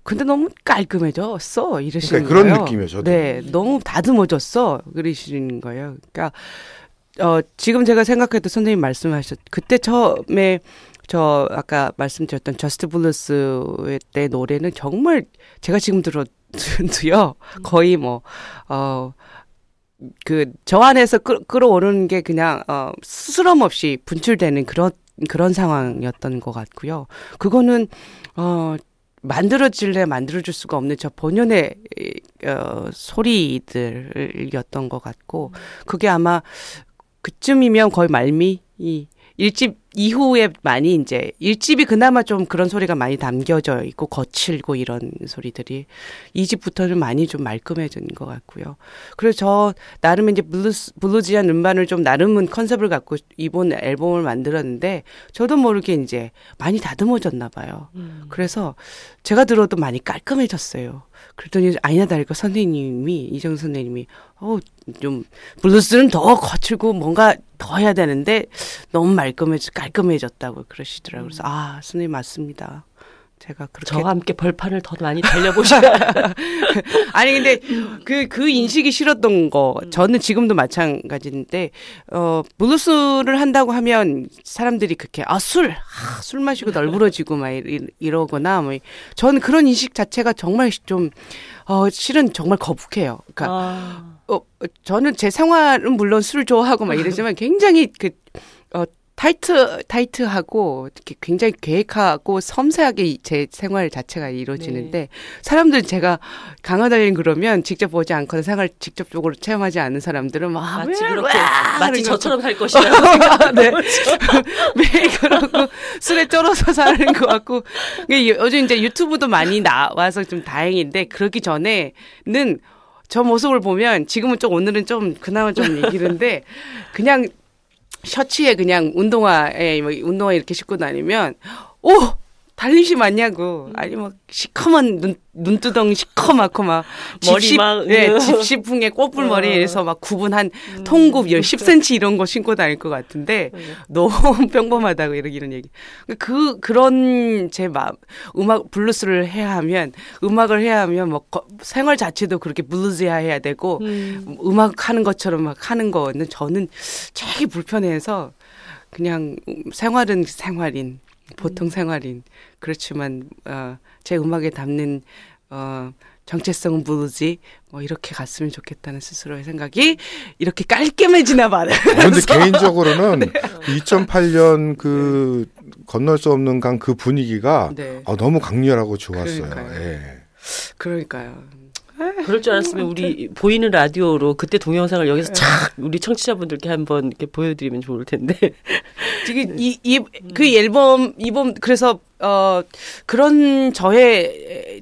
근데 너무 깔끔해졌어 이러시는 그러니까 그런 거예요. 느낌이에요. 저도. 네, 너무 다듬어졌어 그러시는 거예요. 그러니까 지금 제가 생각해도 선생님 말씀하셨 그때 처음에 저 아까 말씀드렸던 저스트 블루스 때 노래는 정말 제가 지금 들어도요 거의 저 안에서 끌어오르는 게 그냥 스스럼 없이 분출되는 그런 상황이었던 것 같고요. 그거는 만들어줄 수가 없는 저 본연의 소리들이었던 것 같고 그게 아마 그쯤이면 거의 말미 이 1집 이후에 많이 이제 1집이 그나마 좀 그런 소리가 많이 담겨져 있고 거칠고 이런 소리들이 2집부터는 많이 좀 말끔해진 것 같고요. 그래서 저 나름 이제 블루지한 음반을 좀 나름은 컨셉을 갖고 이번 앨범을 만들었는데 저도 모르게 이제 많이 다듬어졌나 봐요. 그래서 제가 들어도 많이 깔끔해졌어요. 그랬더니 아니나 다를까 이정 선생님이 좀 블루스는 더 거칠고 뭔가 더 해야 되는데 너무 깔끔해졌다고 그러시더라고요. 그래서 선생님 맞습니다. 제가 그렇게 저와 함께 벌판을 더 많이 달려보셔야. 아니 근데 그 인식이 싫었던 거 저는 지금도 마찬가지인데 블루스를 한다고 하면 사람들이 그렇게 술 마시고 널브러지고 막 이러거나 뭐 저는 그런 인식 자체가 정말 좀 실은 정말 거북해요. 그러니까 저는 제 생활은 물론 술을 좋아하고 막 이러지만 굉장히 타이트하고 이렇게 굉장히 계획하고 섬세하게 제 생활 자체가 이루어지는데 네. 사람들 제가 강화달린 그러면 직접 보지 않거나 생활 직접적으로 체험하지 않는 사람들은 마치 그렇게 마치 저처럼 살 것이다. 네. 매일 그러고 술에 쩔어서 사는 것 같고 요즘 이제 유튜브도 많이 나와서 좀 다행인데 그러기 전에는 저 모습을 보면 지금은 오늘은 좀 그나마 좀 얘기는데 그냥 셔츠에 그냥 운동화 이렇게 신고 다니면 달림씨 맞냐고 아니 시커먼 눈두덩 시커멓고 막 머리 막 집시풍에 꽃불 머리에서 막 구분 한 통굽 10cm 이런 거 신고 다닐 것 같은데 너무 평범하다고 이런 얘기. 그런 제 마음 블루스를 음악을 해야 하면 뭐 생활 자체도 그렇게 블루스해야 되고 음악 하는 것처럼 막 하는 거는 저는 되게 불편해서 그냥 생활은 생활인. 보통 생활인 그렇지만 제 음악에 담는 정체성은 블루지 이렇게 갔으면 좋겠다는 스스로의 생각이 이렇게 깔끔해지나 봐요. 그런데 개인적으로는 2008년 그 건널 수 없는 강 그 분위기가 너무 강렬하고 좋았어요. 그러니까요. 그럴 줄 알았으면 우리 보이는 라디오로 그때 동영상을 여기서 착 우리 청취자분들께 한번 이렇게 보여드리면 좋을 텐데. 지금 그 앨범 그래서 그런 저의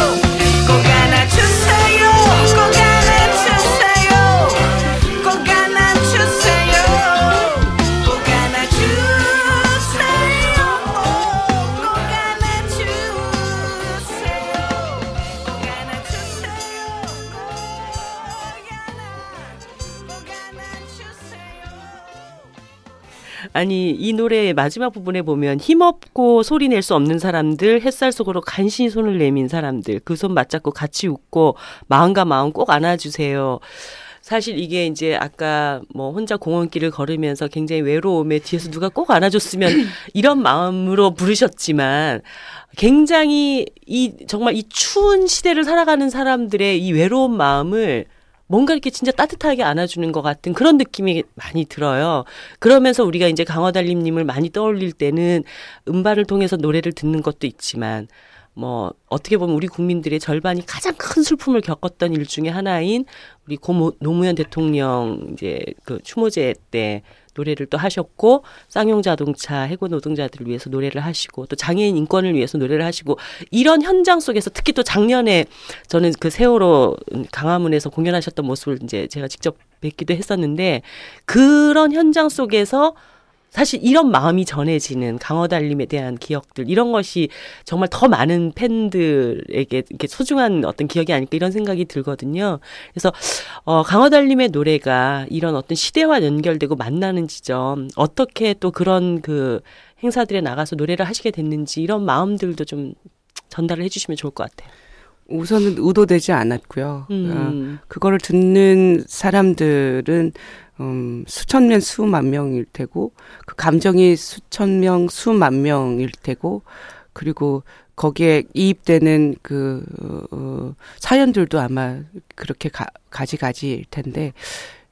아니 이 노래의 마지막 부분에 보면 힘없고 소리 낼 수 없는 사람들, 햇살 속으로 간신히 손을 내민 사람들, 그 손 맞잡고 같이 웃고 마음과 마음 꼭 안아주세요. 사실 이게 이제 아까 뭐 혼자 공원길을 걸으면서 굉장히 외로움에 뒤에서 누가 꼭 안아줬으면 이런 마음으로 부르셨지만 굉장히 정말 이 추운 시대를 살아가는 사람들의 이 외로운 마음을 뭔가 이렇게 진짜 따뜻하게 안아주는 것 같은 그런 느낌이 많이 들어요. 그러면서 우리가 이제 강화달님님을 많이 떠올릴 때는 음반을 통해서 노래를 듣는 것도 있지만 뭐 어떻게 보면 우리 국민들의 절반이 가장 큰 슬픔을 겪었던 일 중에 하나인 우리 고 노무현 대통령 이제 그 추모제 때 노래를 또 하셨고 쌍용자동차 해고 노동자들을 위해서 노래를 하시고 또 장애인 인권을 위해서 노래를 하시고 이런 현장 속에서 특히 또 작년에 저는 그 세월호 강화문에서 공연하셨던 모습을 이제 제가 직접 뵙기도 했었는데 그런 현장 속에서 사실 이런 마음이 전해지는 강화달님에 대한 기억들 이런 것이 정말 더 많은 팬들에게 이렇게 소중한 어떤 기억이 아닐까 이런 생각이 들거든요. 그래서 강화달님의 노래가 이런 어떤 시대와 연결되고 만나는 지점 어떻게 또 그런 그 행사들에 나가서 노래를 하시게 됐는지 이런 마음들도 좀 전달을 해주시면 좋을 것 같아요. 우선은 의도되지 않았고요. 그거를 듣는 사람들은 수천 명, 수만 명일 테고 그 감정이 수천 명, 수만 명일 테고 그리고 거기에 이입되는 그 사연들도 아마 그렇게 가지가지일 텐데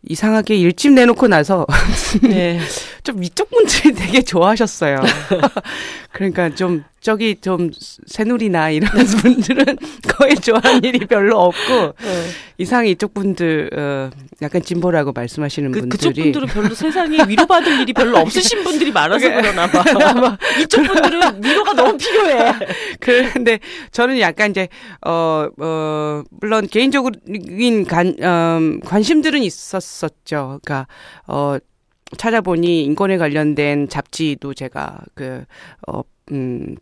이상하게 일집 내놓고 나서 네. 좀 이쪽 분들이 되게 좋아하셨어요. 그러니까 좀 저기 좀 새누리나 이런 분들은 거의 좋아하는 일이 별로 없고 이상하게 이쪽 분들 약간 진보라고 말씀하시는 분들이 그쪽 분들은 별로 세상에 위로받을 일이 별로 없으신 분들이 많아서 그러나 봐. 이쪽 분들은 위로가 너무 필요해. 그런데 저는 약간 이제 물론 개인적인 관심들은 있었었죠. 그러니까 찾아보니 인권에 관련된 잡지도 제가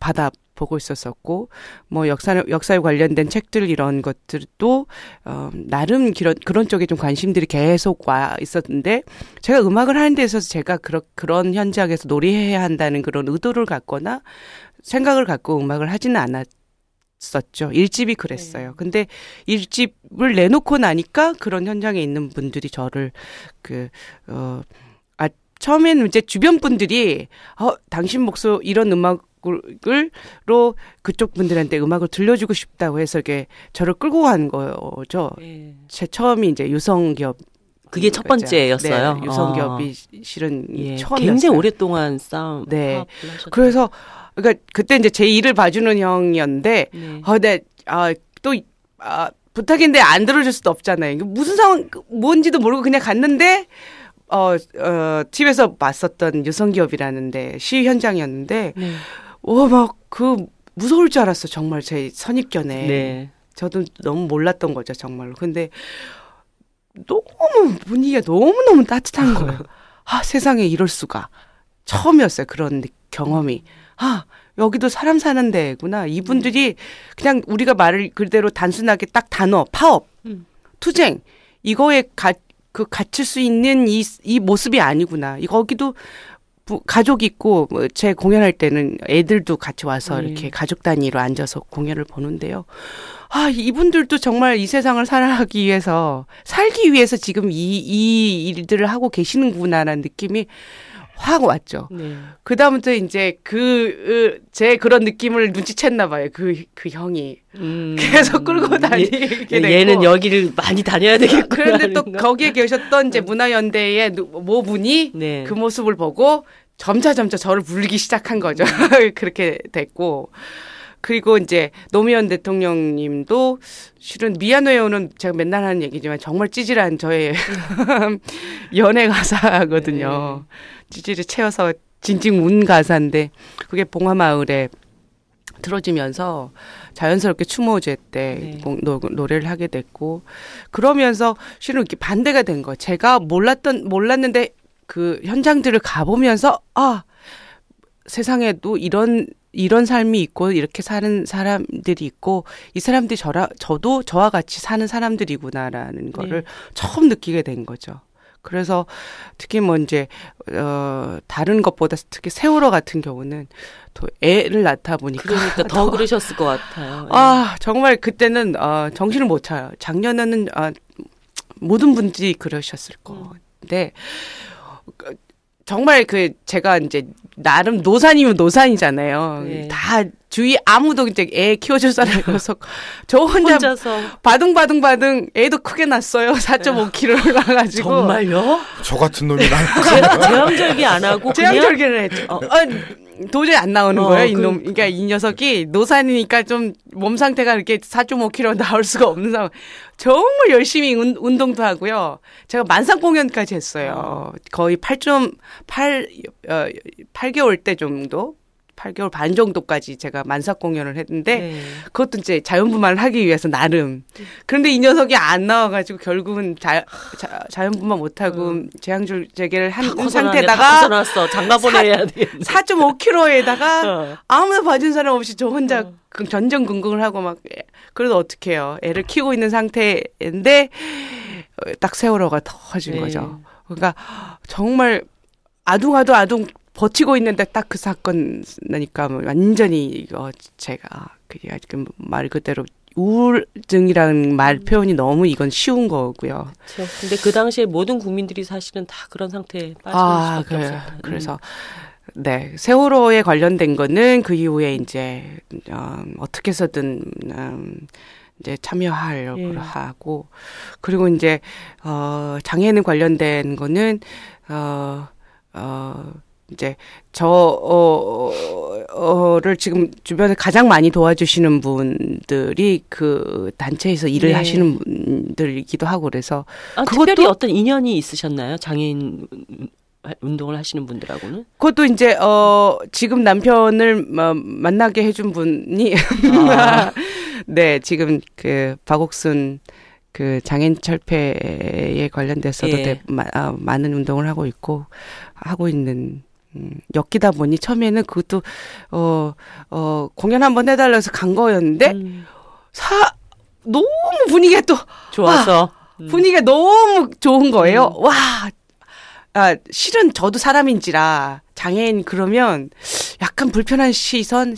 받아 보고 있었었고, 뭐 역사에 관련된 책들 이런 것들도 나름 그런 쪽에 좀 관심들이 계속 와 있었는데, 제가 음악을 하는 데 있어서 제가 그런 현장에서 놀이해야 한다는 그런 의도를 갖거나 생각을 갖고 음악을 하지는 않았었죠. 일집이 그랬어요. 근데 일집을 내놓고 나니까 그런 현장에 있는 분들이 저를 처음에는 이제 주변 분들이 당신 목소리 이런 음악으로 그쪽 분들한테 음악을 들려주고 싶다고 해서 이게 저를 끌고 간 거죠. 네. 제 처음이 이제 유성기업 그게 첫 번째였어요. 네, 유성기업이 실은 처음이었어요. 굉장히 오랫동안 싸움. 네. 그래서 그러니까 그때 이제 제 일을 봐주는 형이었는데 부탁인데 안 들어줄 수도 없잖아요. 무슨 상황 뭔지도 모르고 그냥 갔는데. TV에서 봤었던 유성기업이라는데 시 현장이었는데, 네. 막 무서울 줄 알았어 정말 제 선입견에. 네. 저도 너무 몰랐던 거죠 정말로. 근데 너무 분위기가 너무 따뜻한 거예요. 세상에 이럴 수가. 처음이었어요 그런 경험이. 여기도 사람 사는 데구나. 이분들이 그냥 우리가 말을 그대로 단순하게 딱 단어 파업, 투쟁 이거에 갇힐 수 있는 이 모습이 아니구나. 거기도 가족 있고, 제 공연할 때는 애들도 같이 와서 이렇게 가족 단위로 앉아서 공연을 보는데요. 이분들도 정말 이 세상을 살기 위해서 지금 이 일들을 하고 계시는구나라는 느낌이 확 왔죠. 네. 그다음부터 이제 제 그런 느낌을 눈치챘나 봐요. 그 형이. 계속 끌고 다니게 되고. 얘는 여기를 많이 다녀야 되겠구나. 그런데 또 거기에 계셨던 이제 문화연대의 모분이 네. 그 모습을 보고 점차 저를 부르기 시작한 거죠. 그렇게 됐고. 그리고 이제 노무현 대통령님도 실은 미안해요는 제가 맨날 하는 얘기지만 정말 찌질한 저의 연애 가사거든요. 네. 찌질이 채워서 징징 운 가사인데 그게 봉화마을에 들어지면서 자연스럽게 추모제 때 네. 노래를 하게 됐고 그러면서 실은 이렇게 반대가 된 거예요. 제가 몰랐는데 그 현장들을 가보면서 세상에도 이런 삶이 있고 이렇게 사는 사람들이 있고 이 사람들이 저도 저와 같이 사는 사람들이구나라는 거를 처음 느끼게 된 거죠. 그래서 특히 뭐 이제 다른 것보다 특히 세월호 같은 경우는 또 애를 낳다 보니까 그러니까 더 그러셨을 것 같아요. 아 정말 그때는 정신을 못 차요. 작년에는 모든 분들이 그러셨을 건데 정말 제가 이제 나름 노산이면 노산이잖아요. 네. 다 주위 아무도 이제 애 키워줄 사람이 없어서 저 혼자서 바둥바둥 애도 크게 낳았어요. 4.5kg를 낳아가지고. 정말요? 저 같은 놈이 제왕절개 안 하고 제왕절개를 했죠. 도저히 안 나오는 거예요, 이놈. 그러니까 이 녀석이 노산이니까 좀 몸 상태가 이렇게 4.5kg 나올 수가 없는 상황. 정말 열심히 운동도 하고요. 제가 만상 공연까지 했어요. 거의 8개월 때 정도. 8개월 반 정도까지 제가 만삭 공연을 했는데 네. 그것도 이제 자연분만을 하기 위해서 나름. 그런데 이 녀석이 안 나와가지고 결국은 자연분만 못하고 제왕절개를 한 상태다가 벗어났어. 장가 보내야 돼. 4.5kg에다가 아무나 봐준 사람 없이 저 혼자 전전긍긍을 하고 막 그래도 어떡해요. 애를 키우고 있는 상태인데 딱 세월호가 터진 네. 거죠. 그러니까 정말 아둥 버티고 있는데 딱 그 사건 나니까 완전히 제가 그게 말 그대로 우울증이라는 말 표현이 너무 이건 쉬운 거고요. 그렇죠. 근데 그 당시에 모든 국민들이 사실은 다 그런 상태에 빠질 수밖에 없었다. 그래서 네 세월호에 관련된 거는 그 이후에 이제 어떻게 해서든 이제 참여하려고 하고 그리고 이제 장애인 관련된 거는 이제 저를 지금 주변에 가장 많이 도와주시는 분들이 그 단체에서 일을 하시는 분들이기도 하고 그래서 특별히 어떤 인연이 있으셨나요? 장애인 운동을 하시는 분들하고는? 그것도 이제 지금 남편을 만나게 해준 분이 네 지금 그 박옥순 그 장애인 철폐에 관련돼서도 많은 운동을 하고 있는 엮이다 보니 처음에는 그것도 공연 한번 해달라 해서 간 거였는데 너무 분위기가 또 좋아서 분위기가 너무 좋은 거예요. 와 실은 저도 사람인지라 장애인 그러면 약간 불편한 시선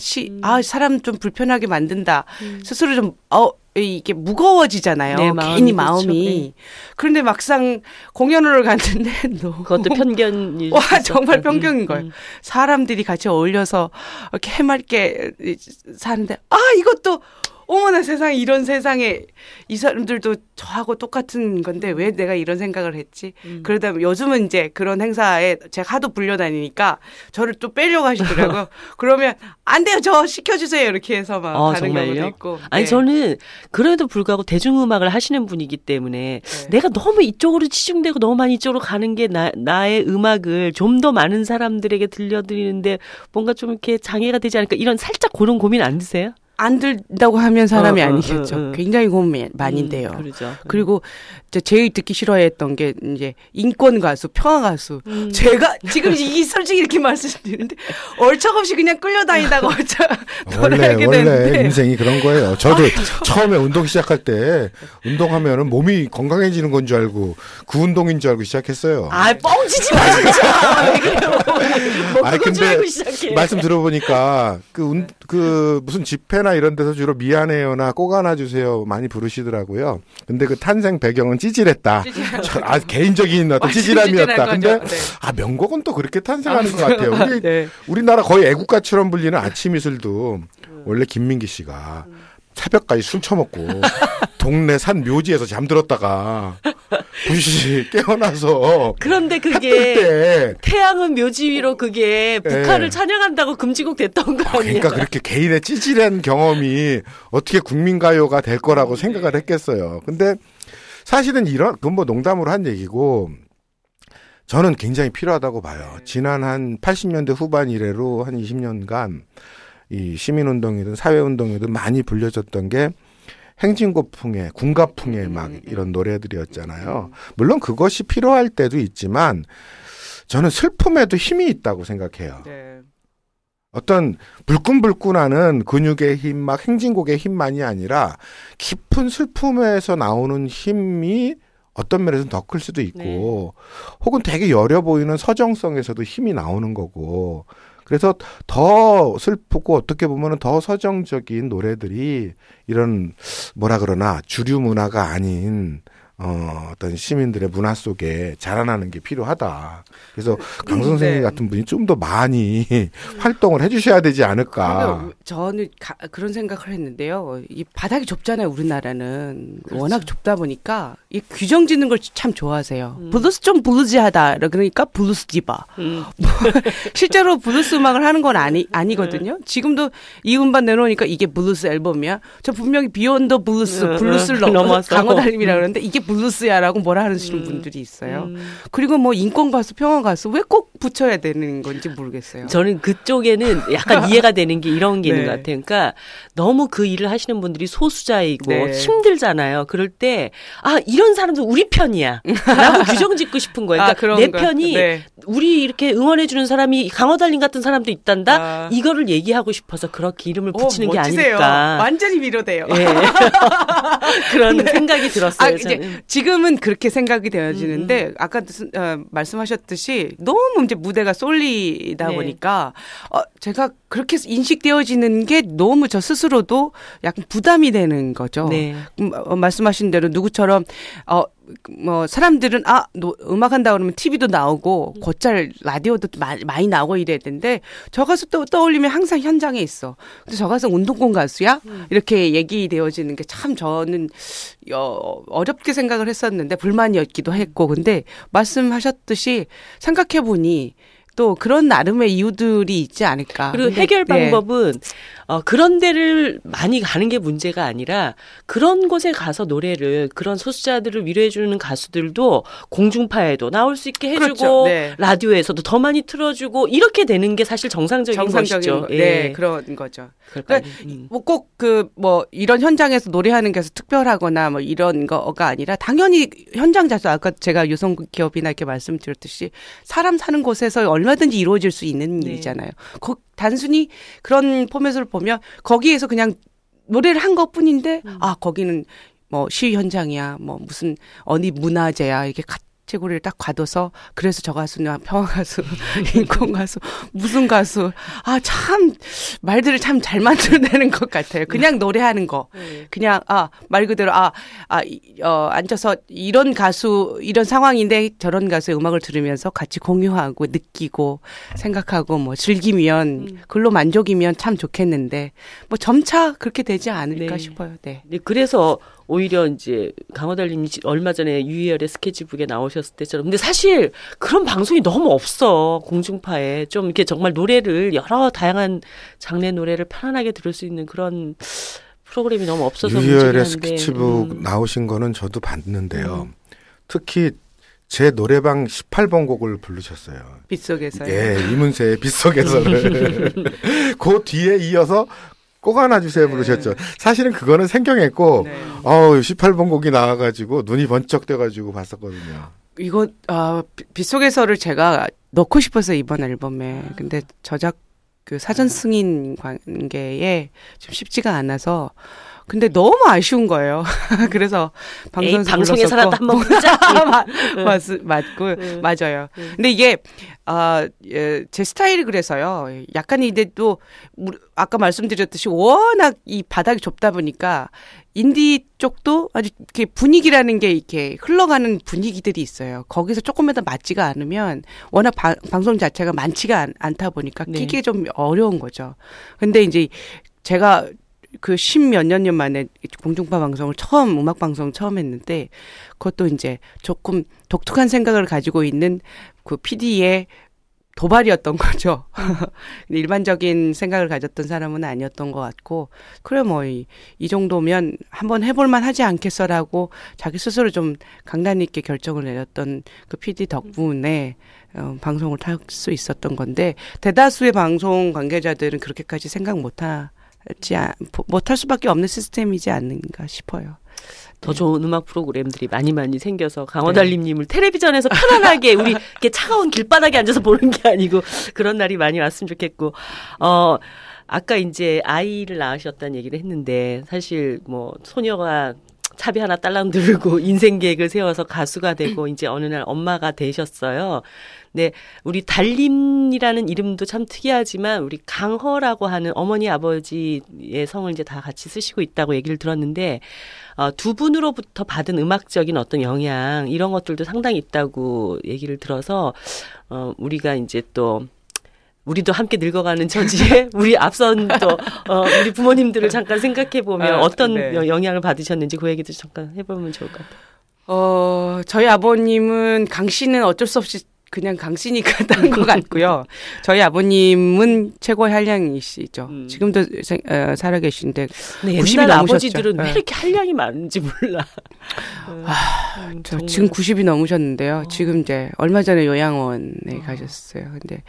사람 좀 불편하게 만든다 스스로 좀 이게 무거워지잖아요. 네, 괜히 마음이. 그런데 막상 공연을 갔는데 너무 그것도 편견이 와 정말 편견인 거예요. 사람들이 같이 어울려서 이렇게 해맑게 사는데 이것도 어머나 세상에 이런 세상에 이 사람들도 저하고 똑같은 건데 왜 내가 이런 생각을 했지? 그러다 요즘은 이제 그런 행사에 제가 하도 불려다니니까 저를 또 빼려고 하시더라고요. 그러면 안 돼요. 저 시켜주세요. 이렇게 해서 막 가는 경우도 있고. 아니 저는 그래도 불구하고 대중음악을 하시는 분이기 때문에 내가 너무 이쪽으로 치중되고 너무 많이 이쪽으로 가는 게 나의 음악을 좀 더 많은 사람들에게 들려드리는데 뭔가 좀 이렇게 장애가 되지 않을까 이런 살짝 그런 고민 안 드세요? 안 들다고 하면 사람이 아니겠죠. 굉장히 고민 많이 돼요. 그렇죠. 그리고 제일 듣기 싫어했던 게 이제 인권 가수, 평화 가수. 제가 지금 솔직히 이렇게 말씀드리는데 얼척없이 그냥 끌려다니다가 돌아가게 되는데 원래 인생이 그런 거예요. 저도 처음에 운동 시작할 때 운동하면은 몸이 건강해지는 건 줄 알고 그 운동인 줄 알고 시작했어요. 뻥치지 마 진짜. 왜 그래요? 뭐 그건 줄 알고 시작해. 말씀 들어보니까 그 무슨 집회나 이런 데서 주로 미안해요나 꼭 안아주세요 많이 부르시더라고요. 근데 그 탄생 배경은 찌질했다. 개인적인 어떤 찌질함이었다. 근데 명곡은 또 그렇게 탄생하는 것 같아요. 근데 우리나라 거의 애국가처럼 불리는 아침 이슬도 원래 김민기 씨가 새벽까지 술 처먹고 동네 산 묘지에서 잠들었다가 부시 깨어나서 그런데 그게 태양은 묘지 위로 그게 북한을 찬양한다고 금지곡 됐던 거 아니에요? 그러니까 그렇게 개인의 찌질한 경험이 어떻게 국민가요가 될 거라고 생각을 했겠어요. 근데 사실은 그건 뭐 농담으로 한 얘기고 저는 굉장히 필요하다고 봐요. 지난 한 80년대 후반 이래로 한 20년간 이 시민운동이든 사회운동이든 많이 불려졌던 게 행진곡풍의 군가풍의 막 이런 노래들이었잖아요. 물론 그것이 필요할 때도 있지만 저는 슬픔에도 힘이 있다고 생각해요. 어떤 불끈불끈하는 근육의 힘, 막 행진곡의 힘만이 아니라 깊은 슬픔에서 나오는 힘이 어떤 면에서는 더 클 수도 있고 혹은 되게 여려 보이는 서정성에서도 힘이 나오는 거고 그래서 더 슬프고 어떻게 보면은 더 서정적인 노래들이 이런 뭐라 그러나 주류 문화가 아닌 어떤 시민들의 문화 속에 자라나는 게 필요하다. 그래서 강 선생님 같은 분이 좀 더 많이 활동을 해주셔야 되지 않을까. 저는 그런 생각을 했는데요. 이 바닥이 좁잖아요. 우리나라는 그렇죠. 워낙 좁다 보니까 이 규정 짓는 걸 참 좋아하세요. 블루스 좀 블루지하다. 그러니까 블루스 디바. 실제로 블루스 음악을 하는 건 아니거든요. 지금도 이 음반 내놓으니까 이게 블루스 앨범이야. 저 분명히 비욘드 블루스, 블루스를 넘어서 강호달님이라 그러는데 이게 블루스야라고 뭐라 하시는 분들이 있어요. 그리고 뭐 인권 가수, 평화 가수 왜 꼭 붙여야 되는 건지 모르겠어요. 저는 그쪽에는 약간 이해가 되는 게 이런 게 있는 네. 것 같아요. 그러니까 너무 그 일을 하시는 분들이 소수자이고 네. 힘들잖아요. 그럴 때 이런 사람도 우리 편이야 라고 규정 짓고 싶은 거예요. 그러니까 그런 내 거. 편이 네. 우리 이렇게 응원해 주는 사람이 강호달님 같은 사람도 있단다. 이거를 얘기하고 싶어서 그렇게 이름을 붙이는 게 멋지세요. 아닐까. 완전히 위로돼요. 예. 그런 생각이 들었어요. 이제 지금은 그렇게 생각이 되어지는데 아까 말씀하셨듯이 너무 이제 무대가 쏠리다 네. 보니까 제가 그렇게 인식되어지는 게 너무 저 스스로도 약간 부담이 되는 거죠. 네. 말씀하신 대로 누구처럼 뭐 사람들은 음악 한다 그러면 TV도 나오고 곧잘 라디오도 많이 나오고 이래야 되는데 저 가수 또 떠올리면 항상 현장에 있어. 근데 저 가수 운동권 가수야? 이렇게 얘기되어지는 게 참 저는 어렵게 생각을 했었는데 불만이었기도 했고 근데 말씀하셨듯이 생각해 보니 또 그런 나름의 이유들이 있지 않을까. 그리고 해결 방법은 그런 데를 많이 가는 게 문제가 아니라 그런 곳에 가서 노래를 그런 소수자들을 위로해주는 가수들도 공중파에도 나올 수 있게 해주고 그렇죠. 네. 라디오에서도 더 많이 틀어주고 이렇게 되는 게 사실 정상적인 것이죠. 네, 그런 거죠. 그러니까 꼭 이런 현장에서 노래하는 게 특별하거나 뭐 이런 거가 아니라 당연히 현장 자체 아까 제가 유성기업이나 이렇게 말씀드렸듯이 사람 사는 곳에서 얼마든지 이루어질 수 있는 일이잖아요. 단순히 그런 포맷을 보면 거기에서 그냥 노래를 한 것뿐인데 거기는 뭐 시위 현장이야, 뭐 무슨 어디 문화재야 이렇게 카테고리를 딱 가둬서 그래서 저 가수냐 평화 가수, 인권 가수, 무슨 가수 참 말들을 참 잘 만들어내는 것 같아요. 그냥 노래하는 거, 그냥 말 그대로 앉아서 이런 가수 이런 상황인데 저런 가수의 음악을 들으면서 같이 공유하고 느끼고 생각하고 뭐 즐기면 그걸로 만족이면 참 좋겠는데 뭐 점차 그렇게 되지 않을까 싶어요. 네. 그래서 오히려 이제 강호달님이 얼마 전에 유희열의 스케치북에 나오셨을 때처럼 근데 사실 그런 방송이 너무 없어 공중파에 좀 이렇게 정말 노래를 여러 다양한 장르 노래를 편안하게 들을 수 있는 그런 프로그램이 너무 없어서 문제긴 한데 유희열의 스케치북 나오신 거는 저도 봤는데요. 특히 제 노래방 18번 곡을 부르셨어요. 빗속에서요. 예, 이문세의 빗속에서를 그 뒤에 이어서 꼭 안아주세요 부르셨죠. 사실은 그거는 생경했고 18번 곡이 나와가지고 눈이 번쩍 떠가지고 봤었거든요. 이거 빗속에서를 제가 넣고 싶어서 이번 앨범에 근데 저작 그 사전 승인 관계에 좀 쉽지가 않아서 근데 너무 아쉬운 거예요. 그래서 방송에서라도 한번 보자. 맞고 맞아요. 근데 이게 제 스타일이 그래서요. 약간 이제 또 아까 말씀드렸듯이 워낙 이 바닥이 좁다 보니까 인디 쪽도 아주 이렇게 분위기라는 게 이렇게 흘러가는 분위기들이 있어요. 거기서 조금이라도 맞지가 않으면 워낙 방송 자체가 많지가 않다 보니까 끼기 좀 어려운 거죠. 근데 이제 제가 그 10몇 년 만에 공중파 방송을 음악 방송 처음 했는데 그것도 이제 조금 독특한 생각을 가지고 있는 그 PD의 도발이었던 거죠. 일반적인 생각을 가졌던 사람은 아니었던 것 같고 그래 뭐 이 정도면 한번 해볼만 하지 않겠어라고 자기 스스로 좀 강단 있게 결정을 내렸던 그 PD 덕분에 방송을 탈 수 있었던 건데 대다수의 방송 관계자들은 그렇게까지 생각 못할 수밖에 없는 시스템이지 않는가 싶어요. 더 좋은 음악 프로그램들이 많이 생겨서 강호달님을 텔레비전에서 편안하게 우리 이렇게 차가운 길바닥에 앉아서 보는 게 아니고 그런 날이 많이 왔으면 좋겠고 아까 이제 아이를 낳으셨다는 얘기를 했는데 사실 뭐 소녀가 차비 하나 딸랑 들고 인생 계획을 세워서 가수가 되고 이제 어느 날 엄마가 되셨어요. 네, 우리 달림이라는 이름도 참 특이하지만 우리 강허라고 하는 어머니 아버지의 성을 이제 다 같이 쓰시고 있다고 얘기를 들었는데 두 분으로부터 받은 음악적인 어떤 영향 이런 것들도 상당히 있다고 얘기를 들어서 우리가 이제 또 우리도 함께 늙어가는 처지에 우리 앞선 또 우리 부모님들을 잠깐 생각해 보면 어떤 네. 영향을 받으셨는지 그 얘기도 잠깐 해보면 좋을 것 같아요. 저희 아버님은 강씨는 어쩔 수 없이 그냥 강씨니까 딴 것 같고요. 저희 아버님은 최고의 한량이시죠. 지금도 살아계신데 네, 90이 옛날 넘으셨죠. 아버지들은 왜 네. 이렇게 한량이 많은지 몰라. 저 지금 90이 넘으셨는데요. 지금 이제 얼마 전에 요양원에 가셨어요. 근데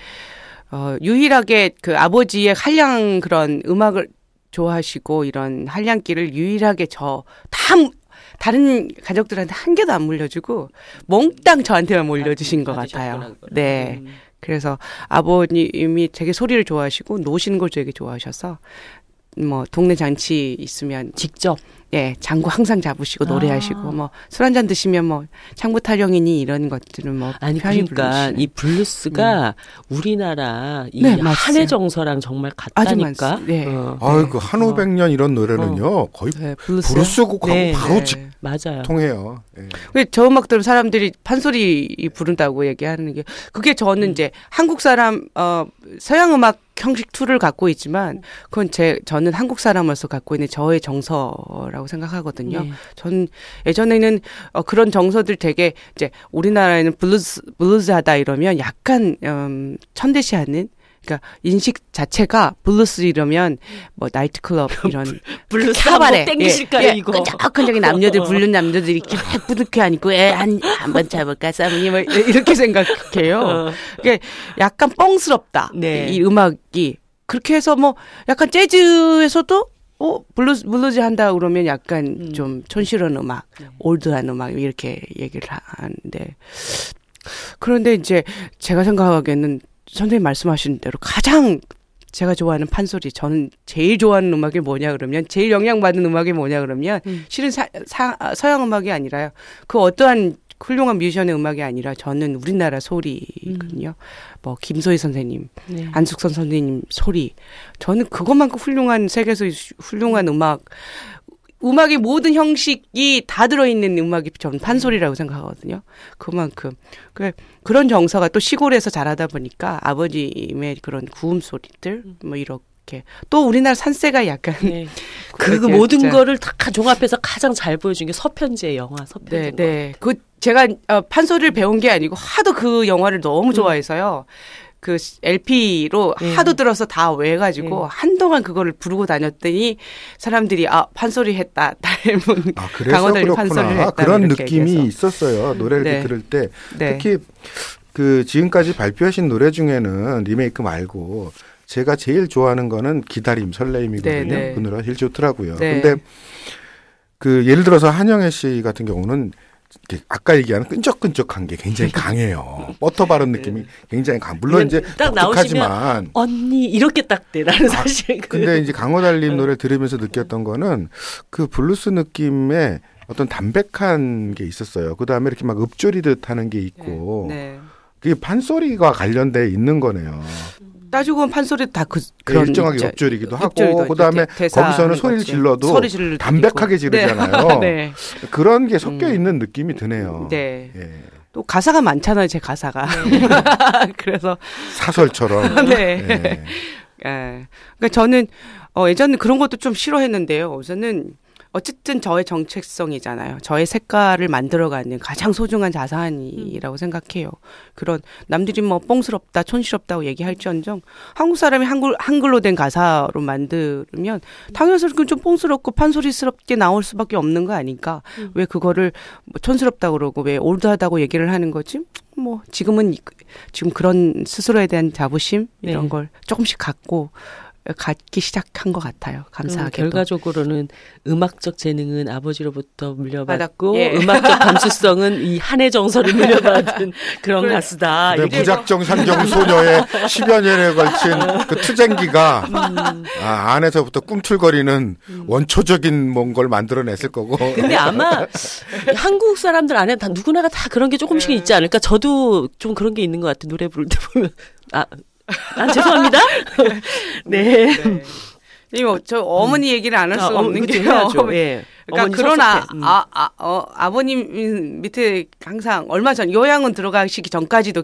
유일하게 그 아버지의 한량 그런 음악을 좋아하시고 이런 한량기를 유일하게 다른 가족들한테 한 개도 안 물려주고 몽땅 저한테만 물려주신 것 같아요. 네. 그래서 아버님이 되게 소리를 좋아하시고 노시는 걸 되게 좋아하셔서 뭐 동네 잔치 있으면 직접 예, 장구 항상 잡으시고 노래하시고 뭐 술 한잔 드시면 뭐 창부 타령이니 이런 것들은 뭐 아니 편히 그러니까 부르시는. 이 블루스가 우리나라 이 네, 맞아요. 한해 정서랑 정말 아주 같다니까. 많습니다. 네. 아이고 한 500년 이런 노래는요 거의 네, 블루스. 브루스곡하고 네, 바로 네. 맞아요. 통해요. 예. 저 음악 들으면 사람들이 판소리 부른다고 얘기하는 게 그게 저는 이제 한국 사람 서양 음악 형식 툴을 갖고 있지만 그건 저는 한국 사람으로서 갖고 있는 저의 정서라고 생각하거든요. 네. 전 예전에는 그런 정서들 되게 이제 우리나라에는 블루즈하다 이러면 약간 천대시하는 그러니까 인식 자체가 블루스 이러면 뭐 나이트클럽 이런 블루스 카바레 한번 땡기실까요 이거? 끈적끈적이 남녀들 부른 남자들이 이렇게 뿌듯해 안고 한번 잡을까 사모님 뭐 이렇게 생각해요. 그게 약간 뻥스럽다. 네. 이 음악이 그렇게 해서 뭐 약간 재즈에서도 블루즈 한다 그러면 약간 좀 촌스러운 음악, 올드한 음악 이렇게 얘기를 하는데 그런데 이제 제가 생각하기에는 선생님 말씀하신 대로 가장 제가 좋아하는 판소리, 저는 제일 좋아하는 음악이 뭐냐 그러면 제일 영향받는 음악이 뭐냐 그러면 실은 서양 음악이 아니라요. 그 어떠한 훌륭한 뮤지션의 음악이 아니라 저는 우리나라 소리거든요. 뭐 김소희 선생님, 네. 안숙선 선생님 소리. 저는 그것만큼 훌륭한 세계에서 훌륭한 음악의 모든 형식이 다 들어있는 음악이 저는 판소리라고 생각하거든요. 그만큼. 그런 정서가 또 시골에서 자라다 보니까 아버님의 그런 구음 소리들, 뭐 이렇게. 또 우리나라 산세가 약간. 네. 그 그렇게 모든 진짜. 거를 다 종합해서 가장 잘 보여준 게 서편제의 영화, 서편제. 네. 제가 판소리를 배운 게 아니고 하도 그 영화를 너무 좋아해서요. 그 LP로 네. 하도 들어서 다 외워가지고 한동안 그거를 부르고 다녔더니 사람들이 판소리 했다. 닮은 그래서 강호달님 판소리를 그렇구나. 했다. 그런 이렇게 느낌이 얘기해서. 있었어요. 노래를 네. 들을 때 네. 특히 그 지금까지 발표하신 노래 중에는 리메이크 말고 제가 제일 좋아하는 거는 기다림 설레임이거든요. 네, 네. 그 노래가 제일 좋더라고요. 네. 근데 그 예를 들어서 한영애 씨 같은 경우는 이렇게 아까 얘기하는 끈적끈적한 게 굉장히 강해요. 버터 바른 느낌이 굉장히 물론 이제 딱 독특하지만 나오시면 언니 이렇게 딱 돼. 나는 사실 근데 이제 강호달님 노래 들으면서 느꼈던 거는 그 블루스 느낌의 어떤 담백한 게 있었어요. 그 다음에 이렇게 막 읊조리듯 하는 게 있고 네. 그게 판소리가 관련돼 있는 거네요. 따지고 보면 판소리 다 그런 일정하게 이제 읊조리기도 읊조리도 하고 그다음에 대사 거기서는 하는 소리를 거지. 질러도 소리 지를 때도 담백하게 있고. 지르잖아요. 네. 그런 게 섞여 있는 느낌이 드네요. 네. 예. 또 가사가 많잖아요, 제 가사가. 그래서 사설처럼. 네. 예. 예. 그러니까 저는 예전에 그런 것도 좀 싫어했는데요. 우선은 어쨌든 저의 정체성이잖아요. 저의 색깔을 만들어가는 가장 소중한 자산이라고 생각해요. 그런 남들이 뭐 뽕스럽다, 촌스럽다고 얘기할지언정 한국 사람이 한글로 된 가사로 만들면 당연스럽게 좀 뽕스럽고 판소리스럽게 나올 수밖에 없는 거 아닐까. 왜 그거를 뭐 촌스럽다고 그러고 왜 올드하다고 얘기를 하는 거지? 뭐 지금 그런 스스로에 대한 자부심 이런 네. 걸 조금씩 갖고 갖기 시작한 것 같아요. 감사하게도. 결과적으로는 음악적 재능은 아버지로부터 물려받고 예. 음악적 감수성은 이 한해 정서를 물려받은 그런 가수다. 네, 이렇게 무작정 상경 소녀의 10여 년에 걸친 그 투쟁기가 안에서부터 꿈틀거리는 원초적인 뭔 걸 만들어냈을 거고. 근데 아마 한국 사람들 안에 다 누구나가 다 그런 게 조금씩은 있지 않을까? 저도 좀 그런 게 있는 것 같아요. 노래 부를 때 보면 죄송합니다. 네. 네. 이거 저 어머니 얘기를 안 할 수가 없는 그쵸, 게요. 해야죠. 예. 그러니까 그러나 아버님 밑에 항상 얼마 전 요양원 들어가시기 전까지도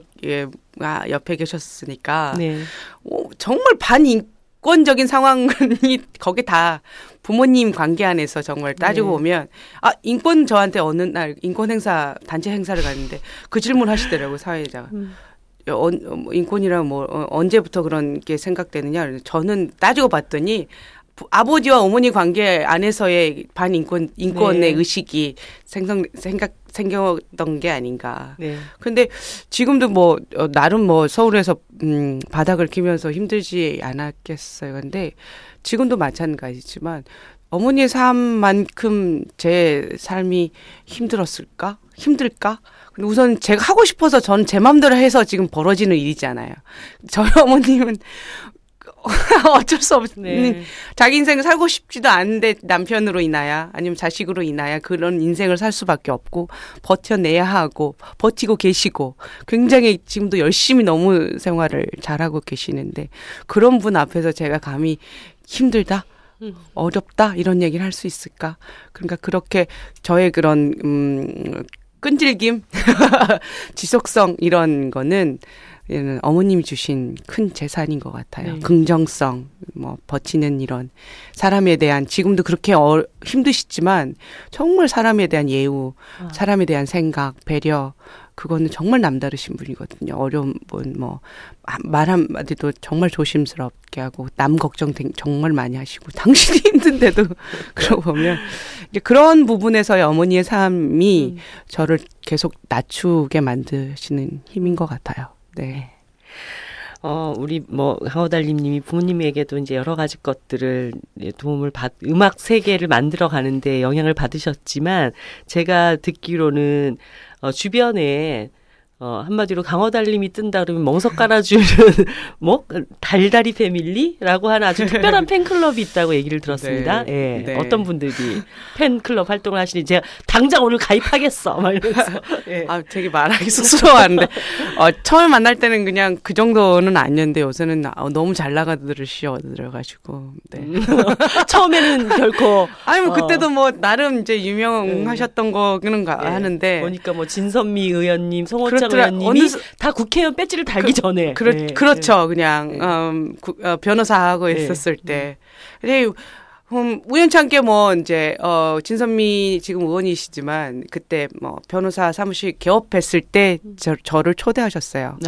옆에 계셨으니까 네. 정말 반인권적인 상황이 거기 다 부모님 관계 안에서 정말 따지고 보면 인권 저한테 어느 날 인권 행사 단체 행사를 갔는데 그 질문 하시더라고요 사회자가. 인권이란 언제부터 그런 게 생각되느냐. 저는 따지고 봤더니 아버지와 어머니 관계 안에서의 인권의 네. 의식이 생겼던 게 아닌가. 네. 근데 지금도 나름 서울에서 바닥을 기면서 힘들지 않았겠어요. 근데 지금도 마찬가지지만 어머니의 삶만큼 제 삶이 힘들까? 근데 우선 제가 하고 싶어서 저는 제 마음대로 해서 지금 벌어지는 일이잖아요. 저희 어머님은 어쩔 수 없는 자기 인생을 살고 싶지도 않은데 남편으로 인하여 아니면 자식으로 인하여 그런 인생을 살 수밖에 없고 버텨내야 하고 버티고 계시고 굉장히 지금도 열심히 너무 생활을 잘하고 계시는데 그런 분 앞에서 제가 감히 힘들다? 어렵다? 이런 얘기를 할 수 있을까? 그러니까 그렇게 저의 그런 끈질김, 지속성 이런 거는 어머님이 주신 큰 재산인 것 같아요. 네. 긍정성, 버티는 이런 사람에 대한 지금도 그렇게 힘드시지만 정말 사람에 대한 예우, 사람에 대한 생각, 배려 그거는 정말 남다르신 분이거든요. 어려운 분, 말 한마디도 정말 조심스럽게 하고, 남 걱정 정말 많이 하시고, 당신이 힘든데도, 그러고 보면, 이제 그런 부분에서의 어머니의 삶이 저를 계속 낮추게 만드시는 힘인 것 같아요. 네. 우리 강호달님이 부모님에게도 이제 여러 가지 것들을 도움을 음악 세계를 만들어 가는데 영향을 받으셨지만 제가 듣기로는 주변에 한마디로 강호달님이 뜬다 그러면 멍석 깔아주는 달다리 패밀리라고 하는 아주 특별한 팬클럽이 있다고 얘기를 들었습니다. 네. 예. 네. 어떤 분들이 팬클럽 활동을 하시니 제가 당장 오늘 가입하겠어 막 이러면서. 예. 되게 말하기 쑥스러워하는데 처음 만날 때는 그냥 그 정도는 아니었는데 요새는 너무 잘 나가들으셔가지고 네. 처음에는 결코 그때도 나름 이제 유명하셨던 거는 하는데 보니까 진선미 의원님, 송원장 의원님이 다 국회의원 배지를 달기 전에 그렇죠. 그냥 변호사하고 있었을 때. 근데 우연찮게 진선미 지금 의원이시지만 그때 변호사 사무실 개업했을 때 저를 초대하셨어요.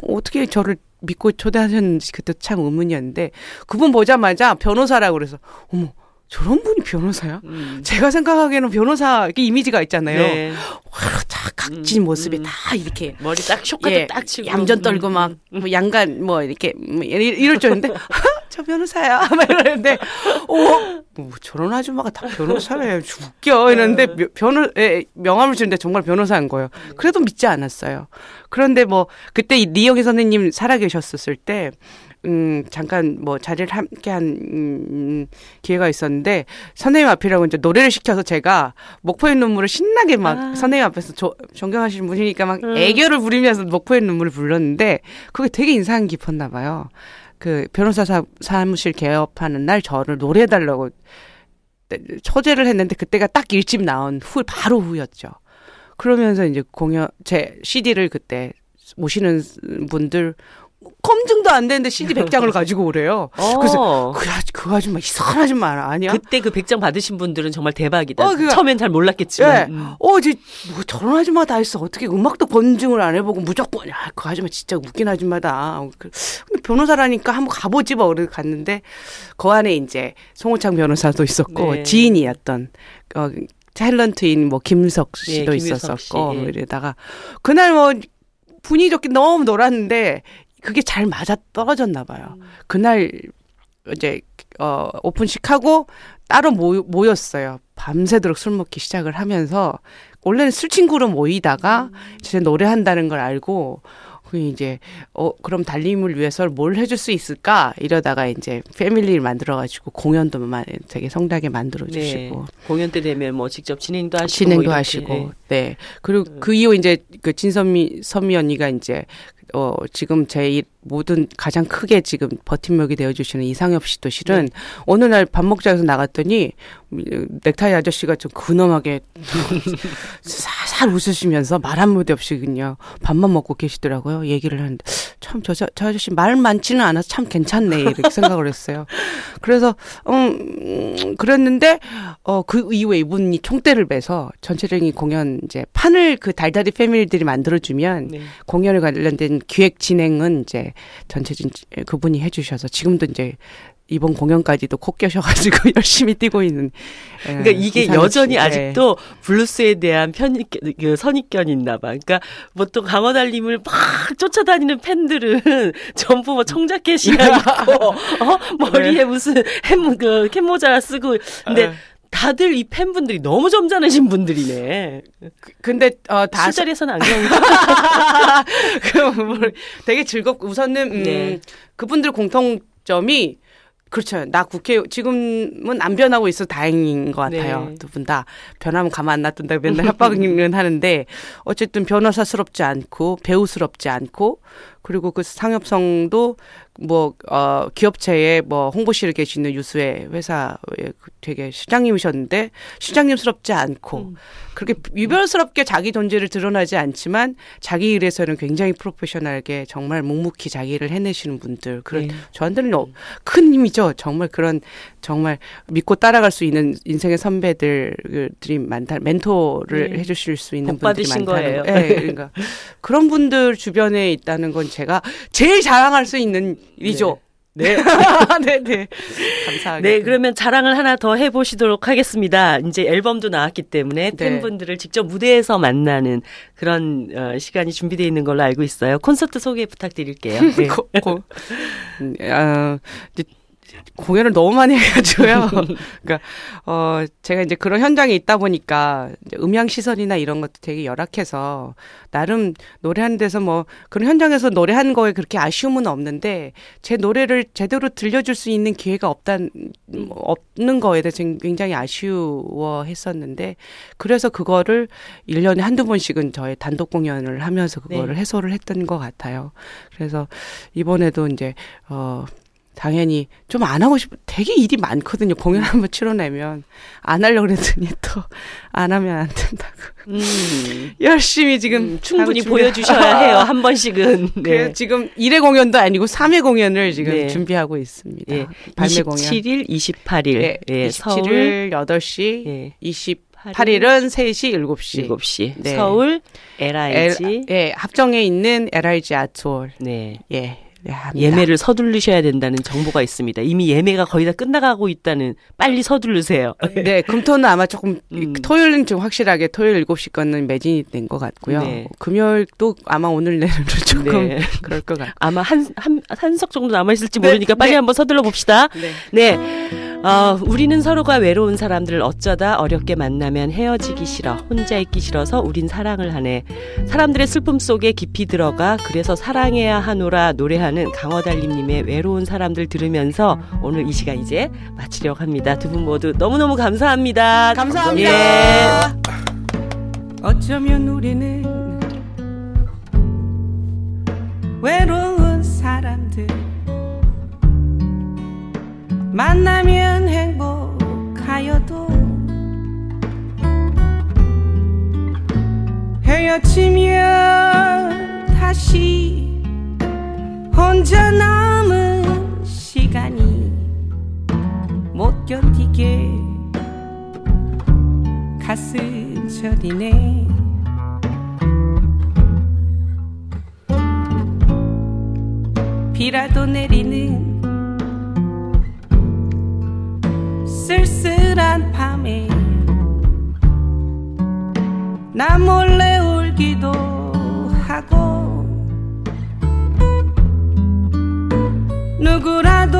어떻게 저를 믿고 초대하셨는지 그때 참 의문이었는데 그분 보자마자 변호사라고 그래서 어머 저런 분이 변호사야? 제가 생각하기에는 변호사 이미지가 있잖아요. 네. 다 각진 모습에 다 이렇게 머리 딱 쇼카도 딱 치고 얌전 떨고 막 양간 이렇게 이럴 줄 알았는데 저 변호사야 막 이러는데 저런 아줌마가 다 변호사래 웃겨 이랬는데 명함을 주는데 정말 변호사인 거예요. 그래도 믿지 않았어요. 그런데 그때 리영희 선생님 살아계셨었을 때 잠깐 자리를 함께 한 기회가 있었는데 선생님 앞이라고 이제 노래를 시켜서 제가 목포의 눈물을 신나게 선생님 앞에서 존경하시는 분이니까 막 애교를 부리면서 목포의 눈물을 불렀는데 그게 되게 인상 깊었나 봐요. 그 변호사 사무실 개업하는 날 저를 노래해달라고 초대를 했는데 그때가 딱 1집 나온 바로 후였죠. 그러면서 이제 제 CD를 그때 모시는 분들 검증도 안 되는데 CD 100장을 가지고 오래요. 그래서 그 아줌마 이상한 아줌마 아니야? 그때 그 100장 받으신 분들은 정말 대박이다. 처음엔 잘 몰랐겠지만. 저런 아줌마 다 있어. 어떻게 음악도 검증을 안 해보고 무조건 그 아줌마 진짜 웃긴 아줌마다. 근데 변호사라니까 한번 가보지 뭐. 그래서 갔는데 그 안에 이제 송호창 변호사도 있었고 지인이었던 탤런트인 김석 씨도 있었었고 이러다가 그날 분위기 좋게 너무 놀았는데 그게 잘 맞아 떨어졌나 봐요. 그날 이제 오픈식 하고 따로 모였어요. 밤새도록 술 먹기 시작을 하면서 원래는 술 친구로 모이다가 이제 노래한다는 걸 알고 이제 그럼 달님을 위해서 뭘 해줄 수 있을까 이러다가 이제 패밀리를 만들어가지고 공연도 되게 성대하게 만들어주시고 공연 때 되면 뭐 직접 진행도 하시고 진행도 하시고 네 그리고 그 이후 이제 그 선미 언니가 이제 지금 제 모든 가장 크게 지금 버팀목이 되어주시는 이상엽 씨도 실은 어느 날 밥 먹자에서 나갔더니 넥타이 아저씨가 좀 근엄하게 살살 웃으시면서 말 한마디 없이 그냥 밥만 먹고 계시더라고요. 얘기를 하는데 참 저 아저씨 말 많지는 않아서 참 괜찮네 이렇게 생각을 했어요. 그래서 그랬는데 그 이후에 이분이 총대를 매서 전체적인 공연 이제 판을 그 달달이 패밀리들이 만들어주면 공연에 관련된 기획 진행은 이제 전체적인 그분이 해주셔서 지금도 이제 이번 공연까지도 코 껴셔가지고 열심히 뛰고 있는. 그러니까 이게 여전히 아직도 블루스에 대한 선입견이 있나 봐. 그러니까 보통 강원달님을 막 쫓아다니는 팬들은 전부 뭐 청자켓이나 입고 머리에 무슨 캡모자 쓰고 근데 다들 이 팬분들이 너무 점잖으신 분들이네. 근데 다 술자리에서는 안경. 되게 즐겁고 우선은 그분들 공통점이 그렇죠. 나 지금은 안 변하고 있어 다행인 것 같아요. 두 분 다 변하면 가만 안 놔둔다고 맨날 협박은 하는데 어쨌든 변호사스럽지 않고 배우스럽지 않고 그리고 그 상엽성도 뭐 기업체에 뭐 홍보실에 계시는 유수의 회사에 되게 시장님이셨는데 시장님스럽지 않고 그렇게 유별스럽게 자기 존재를 드러나지 않지만 자기 일에서는 굉장히 프로페셔널하게 정말 묵묵히 자기를 해내시는 분들 저한테는 큰 힘이죠. 정말 그런 정말 믿고 따라갈 수 있는 인생의 선배들이 많다. 멘토를 해주실 수 있는 분들이 많다는 거예요. 네, 그러니까 그런 분들 주변에 있다는 건 제가 제일 자랑할 수 있는 일이죠. 네. 네. 감사하게. 네, 그러면 자랑을 하나 더 해보시도록 하겠습니다. 이제 앨범도 나왔기 때문에 팬분들을 직접 무대에서 만나는 그런 시간이 준비되어 있는 걸로 알고 있어요. 콘서트 소개 부탁드릴게요. 네. 공연을 너무 많이 해가지고요. 그러니까 제가 이제 그런 현장에 있다 보니까 음향 시설이나 이런 것도 되게 열악해서 나름 노래하는 데서 뭐 그런 현장에서 노래하는 거에 그렇게 아쉬움은 없는데 제 노래를 제대로 들려줄 수 있는 기회가 없는 거에 대해서 굉장히 아쉬워했었는데 그래서 그거를 1년에 한두 번씩은 저의 단독 공연을 하면서 그거를 해소를 했던 것 같아요. 그래서 이번에도 이제 당연히 좀 안 하고 되게 일이 많거든요. 공연 한번 치러내면 안 하려고 그랬더니 또 안 하면 안 된다고. 열심히 지금 충분히 보여주셔야 해요. 한 번씩은. 그래서 지금 1회 공연도 아니고 3회 공연을 지금 준비하고 있습니다. 발매 27일, 28일. 27일 서울 8시, 28일은 3시, 7시. 7시. 서울 LIG. 합정에 있는 LIG 아트홀. 네. 합니다. 예매를 서두르셔야 된다는 정보가 있습니다. 이미 예매가 거의 다 끝나가고 있다는 빨리 서두르세요. 네, 금토는 아마 조금 토요일은 좀 확실하게 토요일 7시 거는 매진이 된 것 같고요. 금요일도 아마 오늘 내일은 조금 그럴 것 같고 아마 한석 정도 남아 있을지 모르니까 빨리 한번 서둘러 봅시다. 네. 우리는 서로가 외로운 사람들을 어쩌다 어렵게 만나면 헤어지기 싫어 혼자 있기 싫어서 우린 사랑을 하네. 사람들의 슬픔 속에 깊이 들어가 그래서 사랑해야 하노라 노래하는 강어달님의 외로운 사람들 들으면서 오늘 이 시간 이제 마치려고 합니다. 두 분 모두 너무너무 감사합니다. 감사합니다. 어쩌면 우리는 외로운 사람들 만나면 행복하여도 헤어지면 다시 혼자 남은 시간이 못 견디게 가슴 저리네. 비라도 내리는 쓸쓸한 밤에 나 몰래 울기도 하고 누구라도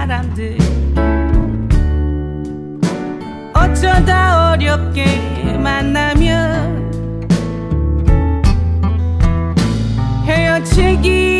사람들 어쩌다 어렵게 만나면 헤어지기